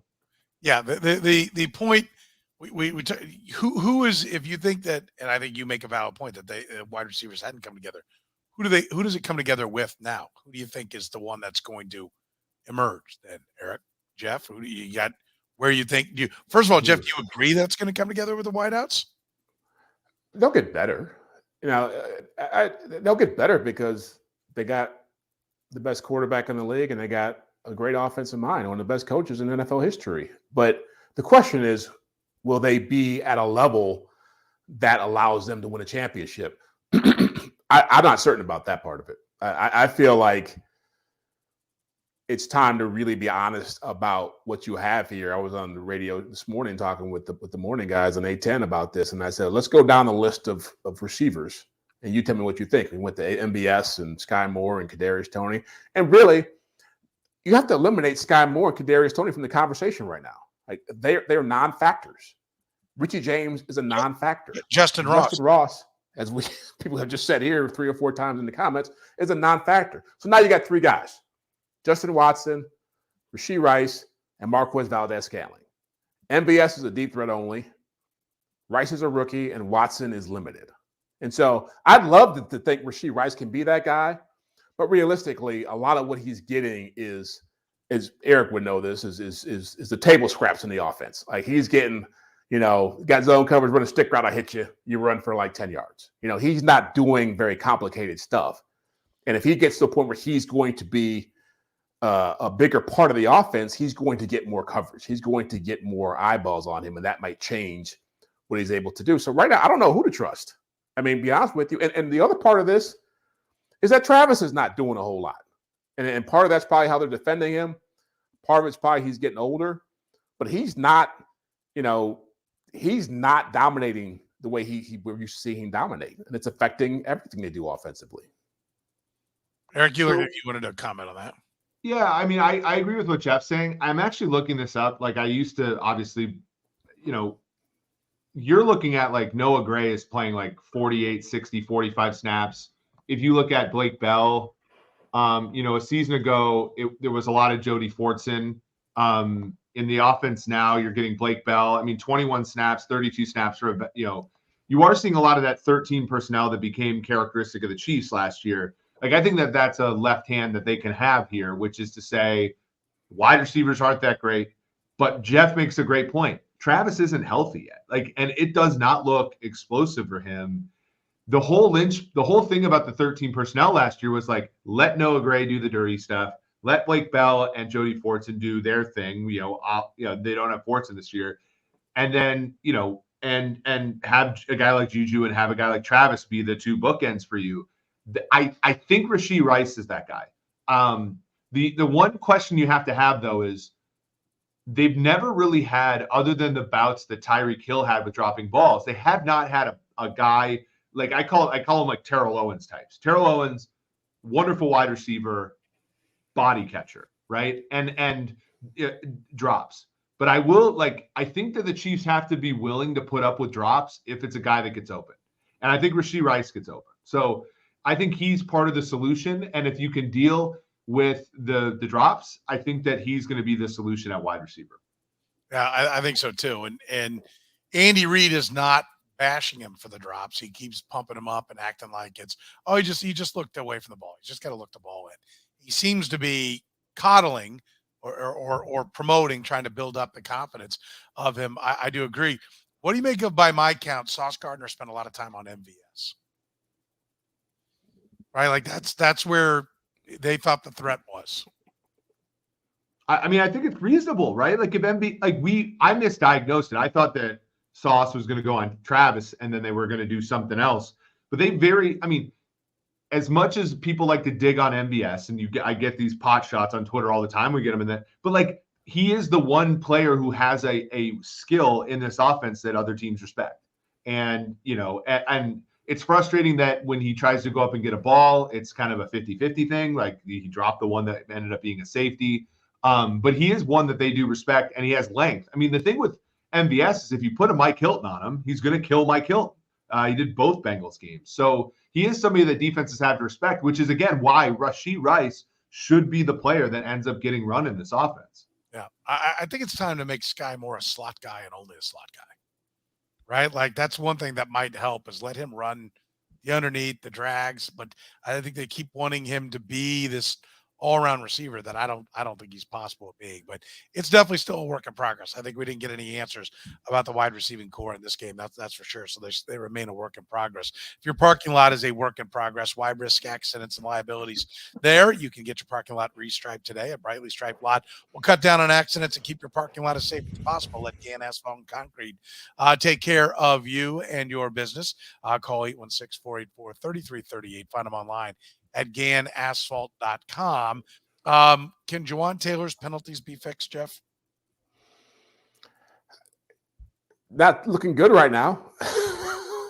Yeah. The point who is, if you think that, and I think you make a valid point that they wide receivers hadn't come together. Who does it come together with now? Who do you think is the one that's going to emerge then, Eric? Jeff, who do you got? Where you think first of all, Jeff, do you agree that's going to come together with the wideouts? They'll get better. They'll get better because they got the best quarterback in the league and they got a great offensive mind, one of the best coaches in NFL history. But the question is, will they be at a level that allows them to win a championship? I'm not certain about that part of it. I feel like it's time to really be honest about what you have here. I was on the radio this morning talking with the morning guys on A10 about this, and I said, let's go down the list of receivers, and you tell me what you think. We went to MBS and Sky Moore and Kadarius Toney, and really, you have to eliminate Sky Moore and Kadarius Toney from the conversation right now. Like they're non-factors. Richie James is a non-factor. Justin Ross, as people have just said here 3 or 4 times in the comments, is a non-factor. So now you got 3 guys: Justin Watson, Rashee Rice, and MarquezValdes-Scantling. MBS is a deep threat only. Rice is a rookie, and Watson is limited. And so I'd love to think Rashee Rice can be that guy, but realistically, a lot of what he's getting is Eric would know this, is the table scraps in the offense. Like he's getting, got zone coverage, run a stick route, I hit you, you run for like 10 yards. He's not doing very complicated stuff. And if he gets to a point where he's going to be a bigger part of the offense, he's going to get more coverage. He's going to get more eyeballs on him, and that might change what he's able to do. So right now, I don't know who to trust. I mean, be honest with you. And the other part of this is that Travis is not doing a whole lot. And part of that's probably how they're defending him. Part of it's probably he's getting older, but he's not, he's not dominating the way we're used to seeing him dominate. And it's affecting everything they do offensively. Eric, you wanted to comment on that. Yeah, I mean, I agree with what Jeff's saying. I'm actually looking this up. Like I used to, obviously, you're looking at like Noah Gray is playing like 48, 60, 45 snaps. If you look at Blake Bell, a season ago, there was a lot of Jody Fortson. In the offense now, you're getting Blake Bell. I mean, 21 snaps, 32 snaps for, you are seeing a lot of that 13 personnel that became characteristic of the Chiefs last year. Like, I think that's a left hand that they can have here, which is to say wide receivers aren't that great. But Jeff makes a great point. Travis isn't healthy yet. Like, and it does not look explosive for him. The whole thing about the 13 personnel last year was like, let Noah Gray do the dirty stuff. Let Blake Bell and Jody Fortson do their thing. They don't have Fortson this year. And then, and have a guy like Juju and have a guy like Travis be the 2 bookends for you. I think Rashee Rice is that guy. The one question you have to have, though, is they've never really had, other than the bouts that Tyreek Hill had with dropping balls, they have not had a guy like I call him like Terrell Owens types. Terrell Owens, wonderful wide receiver, body catcher, right? And drops. But I think that the Chiefs have to be willing to put up with drops if it's a guy that gets open. And I think Rashee Rice gets open. So I think he's part of the solution. And if you can deal with the drops, I think that he's going to be the solution at wide receiver. Yeah, I think so too. And Andy Reid is not bashing him for the drops. He keeps pumping him up and acting like it's, he just looked away from the ball. He's just got to look the ball in. He seems to be coddling or promoting, trying to build up the confidence of him. I do agree. What do you make of, by my count, Sauce Gardner spent a lot of time on MVS? Right? Like that's where they thought the threat was. I mean, I think it's reasonable, right? Like if I misdiagnosed it. I thought that Sauce was going to go on Travis and then they were going to do something else. But as much as people like to dig on MVS, and I get these pot shots on Twitter all the time, we get them in that. But like, he is the one player who has a skill in this offense that other teams respect. And, and it's frustrating that when he tries to go up and get a ball, it's kind of a 50-50 thing. Like he dropped the one that ended up being a safety. But he is one that they do respect, and he has length. I mean, the thing with MVS is if you put a Mike Hilton on him, he's going to kill Mike Hilton. He did both Bengals games. So he is somebody that defenses have to respect, which is, again, why Rashee Rice should be the player that ends up getting run in this offense. Yeah, I think it's time to make Sky more a slot guy and only a slot guy, right? Like that's one thing that might help is let him run the underneath, the drags. But I think they keep wanting him to be this all-around receiver that I don't think he's possible at being. But it's definitely still a work in progress. I think we didn't get any answers about the wide receiving core in this game. That's for sure. So they remain a work in progress. If your parking lot is a work in progress, why risk accidents and liabilities there? You can get your parking lot restriped today. A brightly striped lot will cut down on accidents and keep your parking lot as safe as possible. Let GAN Asphalt and Concrete take care of you and your business. Call 816-484-3338. Find them online at ganasphalt.com. Can Jawaan Taylor's penalties be fixed, Jeff? Not looking good right now.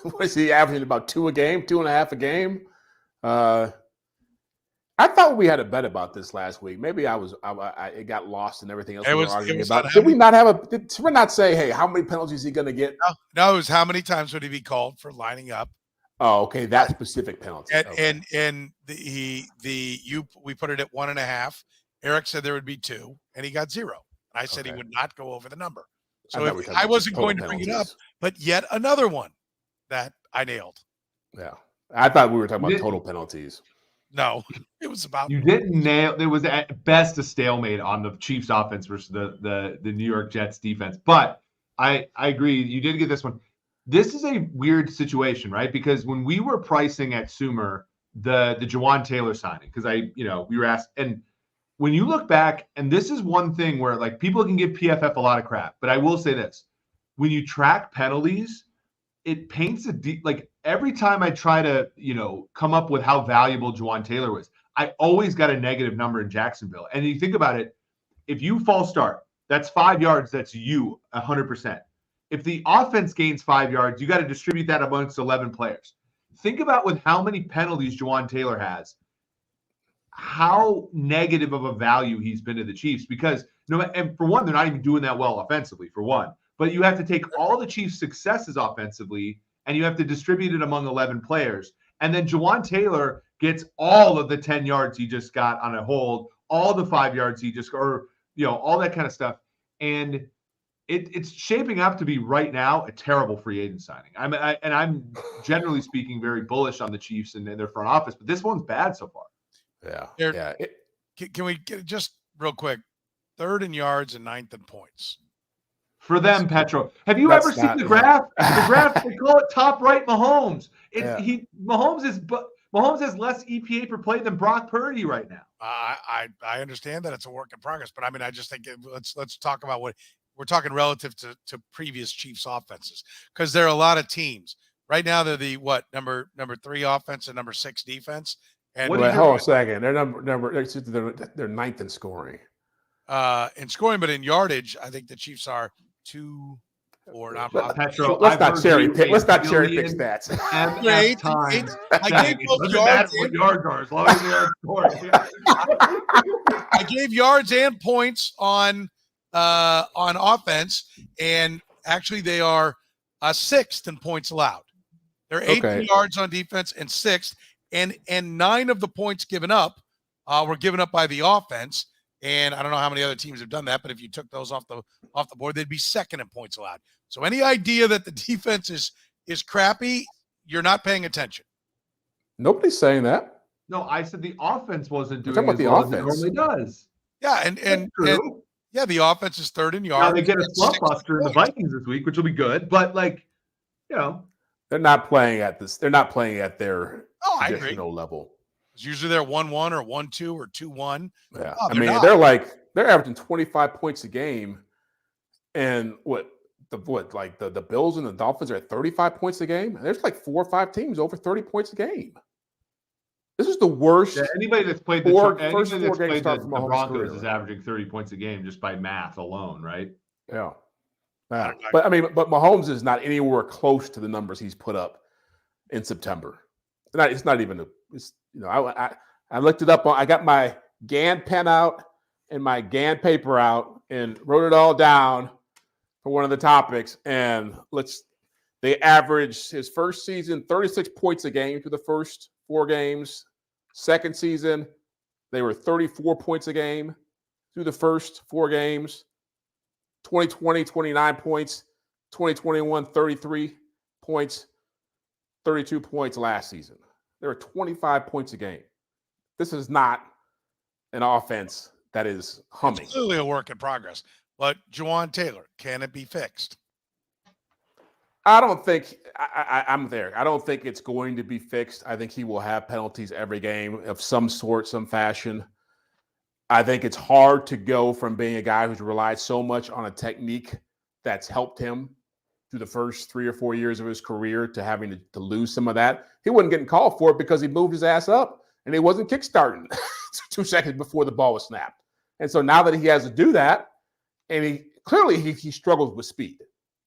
What is he averaging? About 2 a game, 2.5 a game? I thought we had a bet about this last week. Maybe it got lost and everything else we were arguing about. Did we not have did we not say, hey, how many penalties is he going to get? No, it was how many times would he be called for lining up? Oh, okay, that specific penalty. And we put it at 1.5. Eric said there would be 2, and he got 0. And I said he would not go over the number. So I wasn't going to bring it up, but yet another one that I nailed. Yeah, I thought we were talking about total penalties. No, it was about. You didn't nail. There was at best a stalemate on the Chiefs offense versus the New York Jets defense. But I agree. You did get this one. This is a weird situation, right? Because when we were pricing at Sumer the Jawaan Taylor signing, because we were asked, and when you look back, and this is one thing where like people can give PFF a lot of crap, but I will say this: when you track penalties, it paints a deep, like every time I try to come up with how valuable Jawaan Taylor was, I always got a negative number in Jacksonville. And you think about it, if you false start, that's 5 yards. That's you 100%. If the offense gains 5 yards, you got to distribute that amongst 11 players. Think about with how many penalties Jawaan Taylor has, how negative of a value he's been to the Chiefs. Because and for one, they're not even doing that well offensively, for one. But you have to take all the Chiefs' successes offensively, and you have to distribute it among 11 players. And then Jawaan Taylor gets all of the 10 yards he just got on a hold, all the 5 yards he just, all that kind of stuff. And it's shaping up to be right now a terrible free agent signing. I'm generally speaking very bullish on the Chiefs and their front office, but this one's bad so far. Yeah. Can we get just real quick? 3rd in yards and 9th in points. For them, Petro. Have you ever seen the graph? The graph, they call it top right Mahomes. Mahomes has less EPA per play than Brock Purdy right now. I understand that it's a work in progress, but I just think let's talk about what we're talking relative to previous Chiefs offenses, because there are a lot of teams right now. They're the number 3 offense and number 6 defense. And hold on a second. They're they're 9th in scoring. In scoring, but in yardage, I think the Chiefs are 2 or not. Petro, let's not cherry pick stats. I gave both yards and yards are as long as they are scoring. I gave yards and points on offense, and actually they are 6th in points allowed. They're 8th in yards on defense and 6th, and 9 of the points given up were given up by the offense. And I don't know how many other teams have done that, but if you took those off the board, they'd be 2nd in points allowed. So any idea that the defense is crappy, you're not paying attention. Nobody's saying that. No, I said the offense wasn't doing as well as it normally does. Yeah, and the offense is 3rd in yards. Now they get a slump buster in the Vikings this week, which will be good. But they're not playing at this. They're not playing at their traditional level. It's usually they're 1-1 or 1-2 or 2-1. Yeah, they're averaging 25 points a game, and the Bills and the Dolphins are at 35 points a game. There's like 4 or 5 teams over 30 points a game. This is the worst. Yeah, anybody that's played the Broncos is averaging 30 points a game just by math alone, right? Yeah. But Mahomes is not anywhere close to the numbers he's put up in September. It's not even. I looked it up. I got my GAN pen out and my GAN paper out and wrote it all down for one of the topics. And They averaged his first season 36 points a game through the first 4 games. Second season, they were 34 points a game through the first 4 games. 2020, 29 points. 2021, 33 points. 32 points last season. They were 25 points a game. This is not an offense that is humming. It's clearly a work in progress. But Jawaan Taylor, can it be fixed? I don't think I'm there. I don't think it's going to be fixed. I think he will have penalties every game of some sort, some fashion. I think it's hard to go from being a guy who's relied so much on a technique that's helped him through the first 3 or 4 years of his career to having to lose some of that. He wasn't getting called for it because he moved his ass up and he wasn't kickstarting 2 seconds before the ball was snapped. And so now that he has to do that, and he struggles with speed.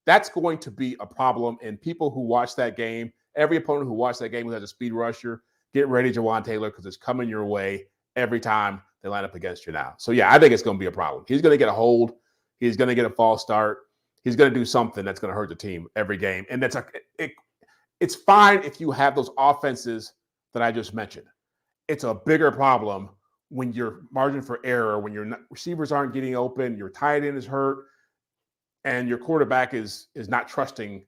That's going to be a problem. And people who watch that game, every opponent who watched that game who has a speed rusher, get ready, Jawaan Taylor, because it's coming your way every time they line up against you now. So, yeah, I think it's going to be a problem. He's going to get a hold. He's going to get a false start. He's going to do something that's going to hurt the team every game. And it's fine if you have those offenses that I just mentioned. It's a bigger problem when your margin for error, when your receivers aren't getting open, your tight end is hurt, and your quarterback is not trusting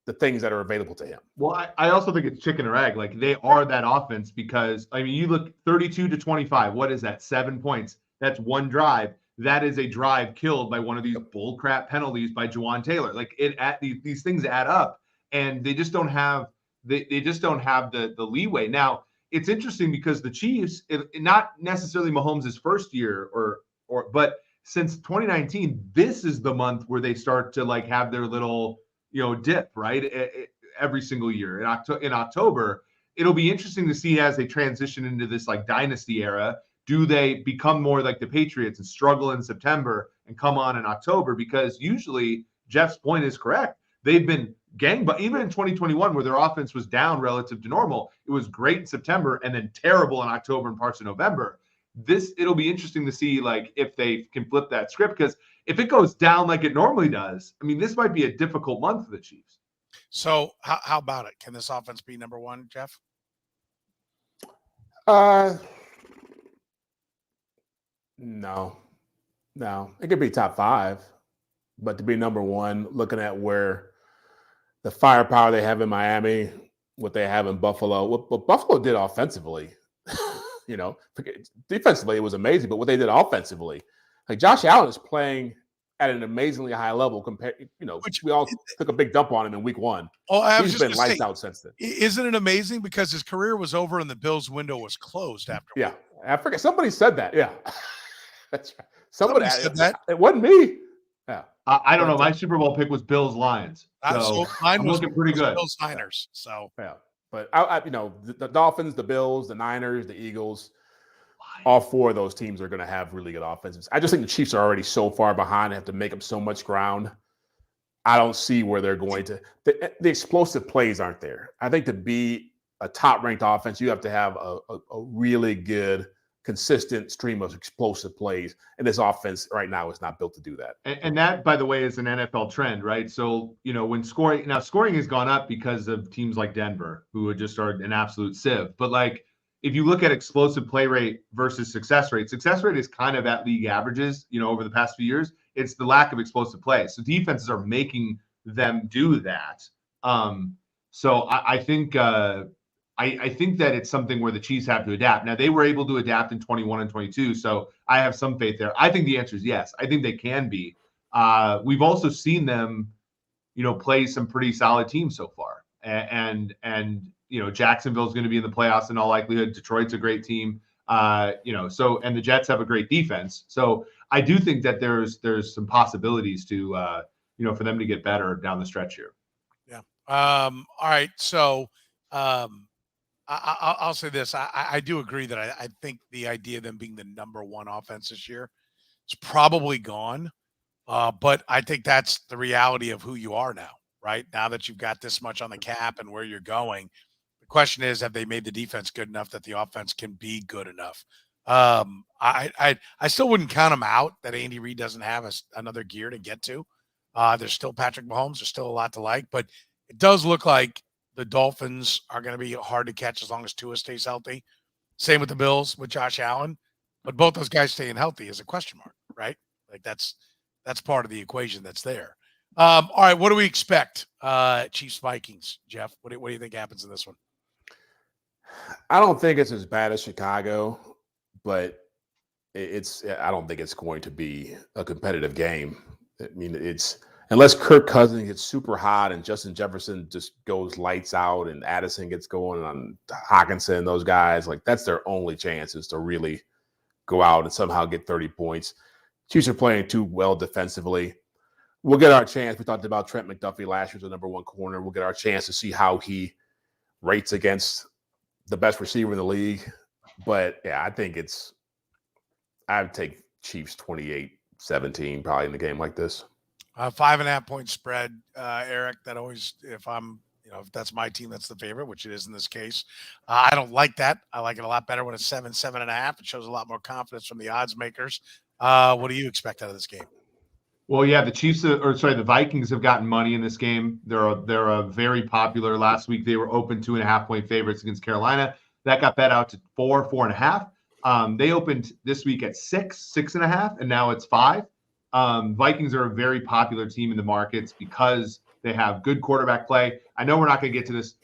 the things that are available to him. Well, I also think it's chicken or egg. Like, they are that offense because, I mean, you look 32-25. What is that? 7 points. That's one drive. That is a drive killed by one of these bullcrap penalties by Jawaan Taylor. Like, these things add up, and they just don't have they just don't have the leeway. Now, it's interesting because the Chiefs, not necessarily Mahomes' first year but since 2019, this is the month where they start to like have their little, dip, right? Every single year in October, it'll be interesting to see as they transition into this like dynasty era. Do they become more like the Patriots and struggle in September and come on in October? Because usually Jeff's point is correct. They've been but even in 2021, where their offense was down relative to normal, it was great in September and then terrible in October and parts of November. It'll be interesting to see like if they can flip that script, because if it goes down like it normally does, I mean, this might be a difficult month for the Chiefs. So how about it? Can this offense be number one, Jeff? No. It could be top 5, but to be number one, looking at where the firepower they have in Miami, what they have in Buffalo, what Buffalo did offensively, defensively it was amazing, but what they did offensively, like Josh Allen is playing at an amazingly high level compared, which we all took a big dump on him in week 1. Oh, he's been lights out since then. Isn't it amazing? Because his career was over and the Bills' window was closed after. Yeah, I forget. Somebody said that. Yeah, that's right. Somebody said that. It wasn't me. Yeah, I don't know. My Super Bowl pick was Bills Lions, so mine was looking pretty good. Bills Niners. So yeah, but the Dolphins, the Bills, the Niners, the Eagles, all 4 of those teams are going to have really good offenses. I just think the Chiefs are already so far behind; they have to make up so much ground. I don't see where they're going to. The explosive plays aren't there. I think to be a top-ranked offense, you have to have a really good, consistent stream of explosive plays. And this offense right now is not built to do that. And that, by the way, is an NFL trend, right? So, when scoring has gone up because of teams like Denver, who had just started an absolute sieve. But like, if you look at explosive play rate versus success rate is kind of at league averages, over the past few years. It's the lack of explosive plays. So defenses are making them do that. So I think I think that it's something where the Chiefs have to adapt. Now, they were able to adapt in 21 and 22, so I have some faith there. I think the answer is yes. I think they can be. We've also seen them, play some pretty solid teams so far. And Jacksonville's going to be in the playoffs in all likelihood. Detroit's a great team. And the Jets have a great defense. So I do think that there's some possibilities to, for them to get better down the stretch here. Yeah. All right. So I'll say this. I do agree that I think the idea of them being the number one offense this year is probably gone. But I think that's the reality of who you are now, right? Now that you've got this much on the cap and where you're going, the question is, have they made the defense good enough that the offense can be good enough? I still wouldn't count them out that Andy Reid doesn't have another gear to get to. There's still Patrick Mahomes. There's still a lot to like, but It does look like the Dolphins are going to be hard to catch as long as Tua stays healthy. Same with the Bills with Josh Allen, but both those guys staying healthy is a question mark, right? Like that's part of the equation that's there. All right, what do we expect? Chiefs Vikings, Jeff. What do you think happens in this one? I don't think it's as bad as Chicago, but I don't think it's going to be a competitive game. I mean, it's unless Kirk Cousins gets super hot and Justin Jefferson just goes lights out and Addison gets going on Hawkinson, those guys, like that's their only chances to really go out and somehow get 30 points. Chiefs are playing too well defensively. We'll get our chance. We talked about Trent McDuffie last year as the number one corner. We'll get our chance to see how he rates against the best receiver in the league. But yeah, I would take Chiefs 28-17 probably in a game like this. 5.5 point spread, Eric. That always, if that's my team, that's the favorite, which it is in this case. I don't like that. I like it a lot better when it's 7.5. It shows a lot more confidence from the odds makers. What do you expect out of this game? Well, yeah, the Vikings have gotten money in this game. They're a very popular. Last week they were open 2.5 point favorites against Carolina. That got bet out to 4.5. They opened this week at 6.5, and now it's 5. Vikings are a very popular team in the markets because they have good quarterback play. I know we're not going to get to this.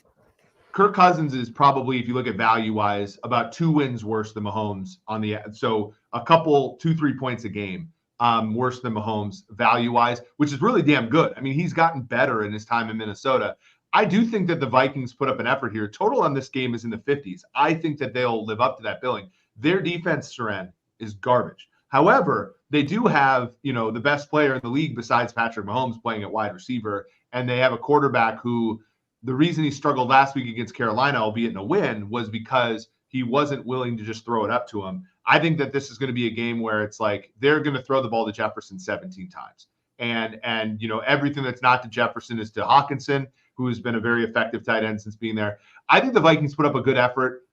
Kirk Cousins is probably, if you look at value-wise, about 2 wins worse than Mahomes so a couple 2-3 points a game worse than Mahomes value-wise, which is really damn good. I mean, he's gotten better in his time in Minnesota. I do think that the Vikings put up an effort here. Total on this game is in the 50s. I think that they'll live up to that billing. Their defense, Soren, is garbage. However, they do have, the best player in the league besides Patrick Mahomes playing at wide receiver, and they have a quarterback who the reason he struggled last week against Carolina, albeit in a win, was because he wasn't willing to just throw it up to him. I think that this is going to be a game where it's like they're going to throw the ball to Jefferson 17 times. And everything that's not to Jefferson is to Hawkinson, who has been a very effective tight end since being there. I think the Vikings put up a good effort.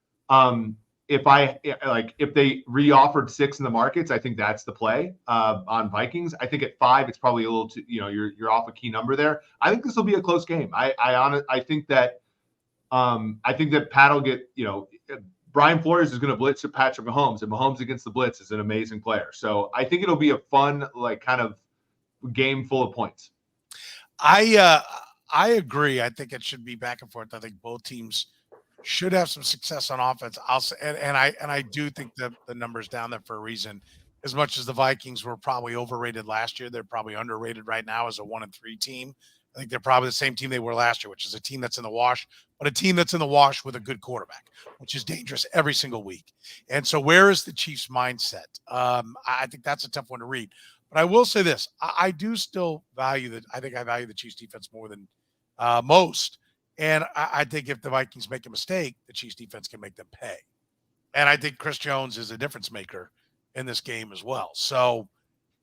If they re-offered 6 in the markets, I think that's the play on Vikings. I think at 5, it's probably a little too, you're off a key number there. I think this will be a close game. I think that Pat will get, Brian Flores is going to blitz at Patrick Mahomes, and Mahomes against the blitz is an amazing player. So I think it'll be a fun, kind of game full of points. I agree. I think it should be back and forth. I think both teams should have some success on offense. I'll say, and I do think that the number's down there for a reason. As much as the Vikings were probably overrated last year, they're probably underrated right now as a 1-3 team. I think they're probably the same team they were last year, which is a team that's in the wash, but a team that's in the wash with a good quarterback, which is dangerous every single week. And so where is the Chiefs' mindset? I think that's a tough one to read. But I will say this. I do still value I think I value the Chiefs' defense more than most. And I think if the Vikings make a mistake, the Chiefs defense can make them pay. And I think Chris Jones is a difference maker in this game as well. So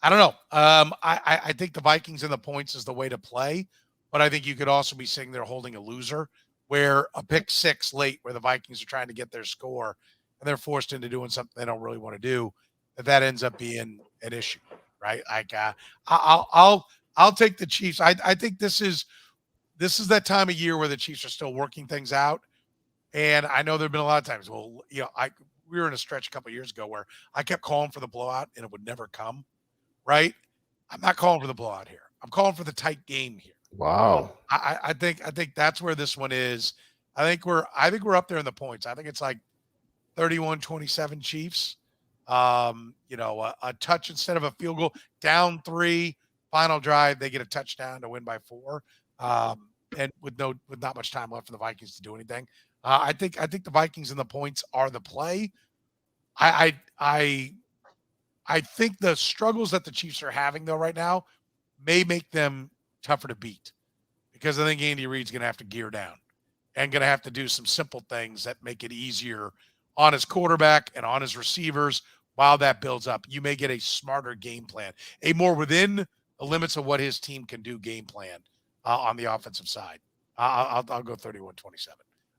I don't know. I think the Vikings and the points is the way to play, but I think you could also be saying they're holding a loser where a pick 6 late where the Vikings are trying to get their score and they're forced into doing something they don't really want to do. That ends up being an issue, right? Like I'll take the Chiefs. I think this is that time of year where the Chiefs are still working things out. And I know there've been a lot of times, we were in a stretch a couple of years ago where I kept calling for the blowout and it would never come, right? I'm not calling for the blowout here. I'm calling for the tight game here. Wow. I think that's where this one is. I think we're up there in the points. I think it's like 31-27 Chiefs. A touch instead of a field goal, down 3, final drive, they get a touchdown to win by 4. And with not much time left for the Vikings to do anything. I think the Vikings and the points are the play. I think the struggles that the Chiefs are having though right now may make them tougher to beat because I think Andy Reid's going to have to gear down and going to have to do some simple things that make it easier on his quarterback and on his receivers while that builds up. You may get a smarter game plan, a more within the limits of what his team can do game plan on the offensive side. I'll go 31-27.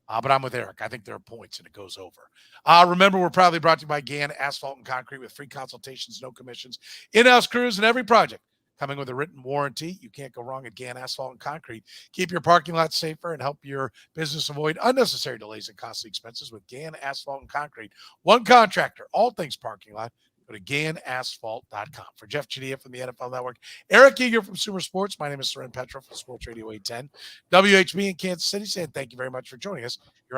But I'm with Eric. I think there are points and it goes over. Remember, we're proudly brought to you by GAN Asphalt and Concrete with free consultations, no commissions, in-house crews, and every project coming with a written warranty. You can't go wrong at Gann Asphalt and Concrete. Keep your parking lot safer and help your business avoid unnecessary delays and costly expenses with Gann Asphalt and Concrete. One contractor, all things parking lot. Go to GannAsphalt.com. For Jeff Chadiha from the NFL Network, Eric Eager from Sumer Sports, my name is Soren Petro from Sports Radio 810. WHB in Kansas City saying thank you very much for joining us. You're on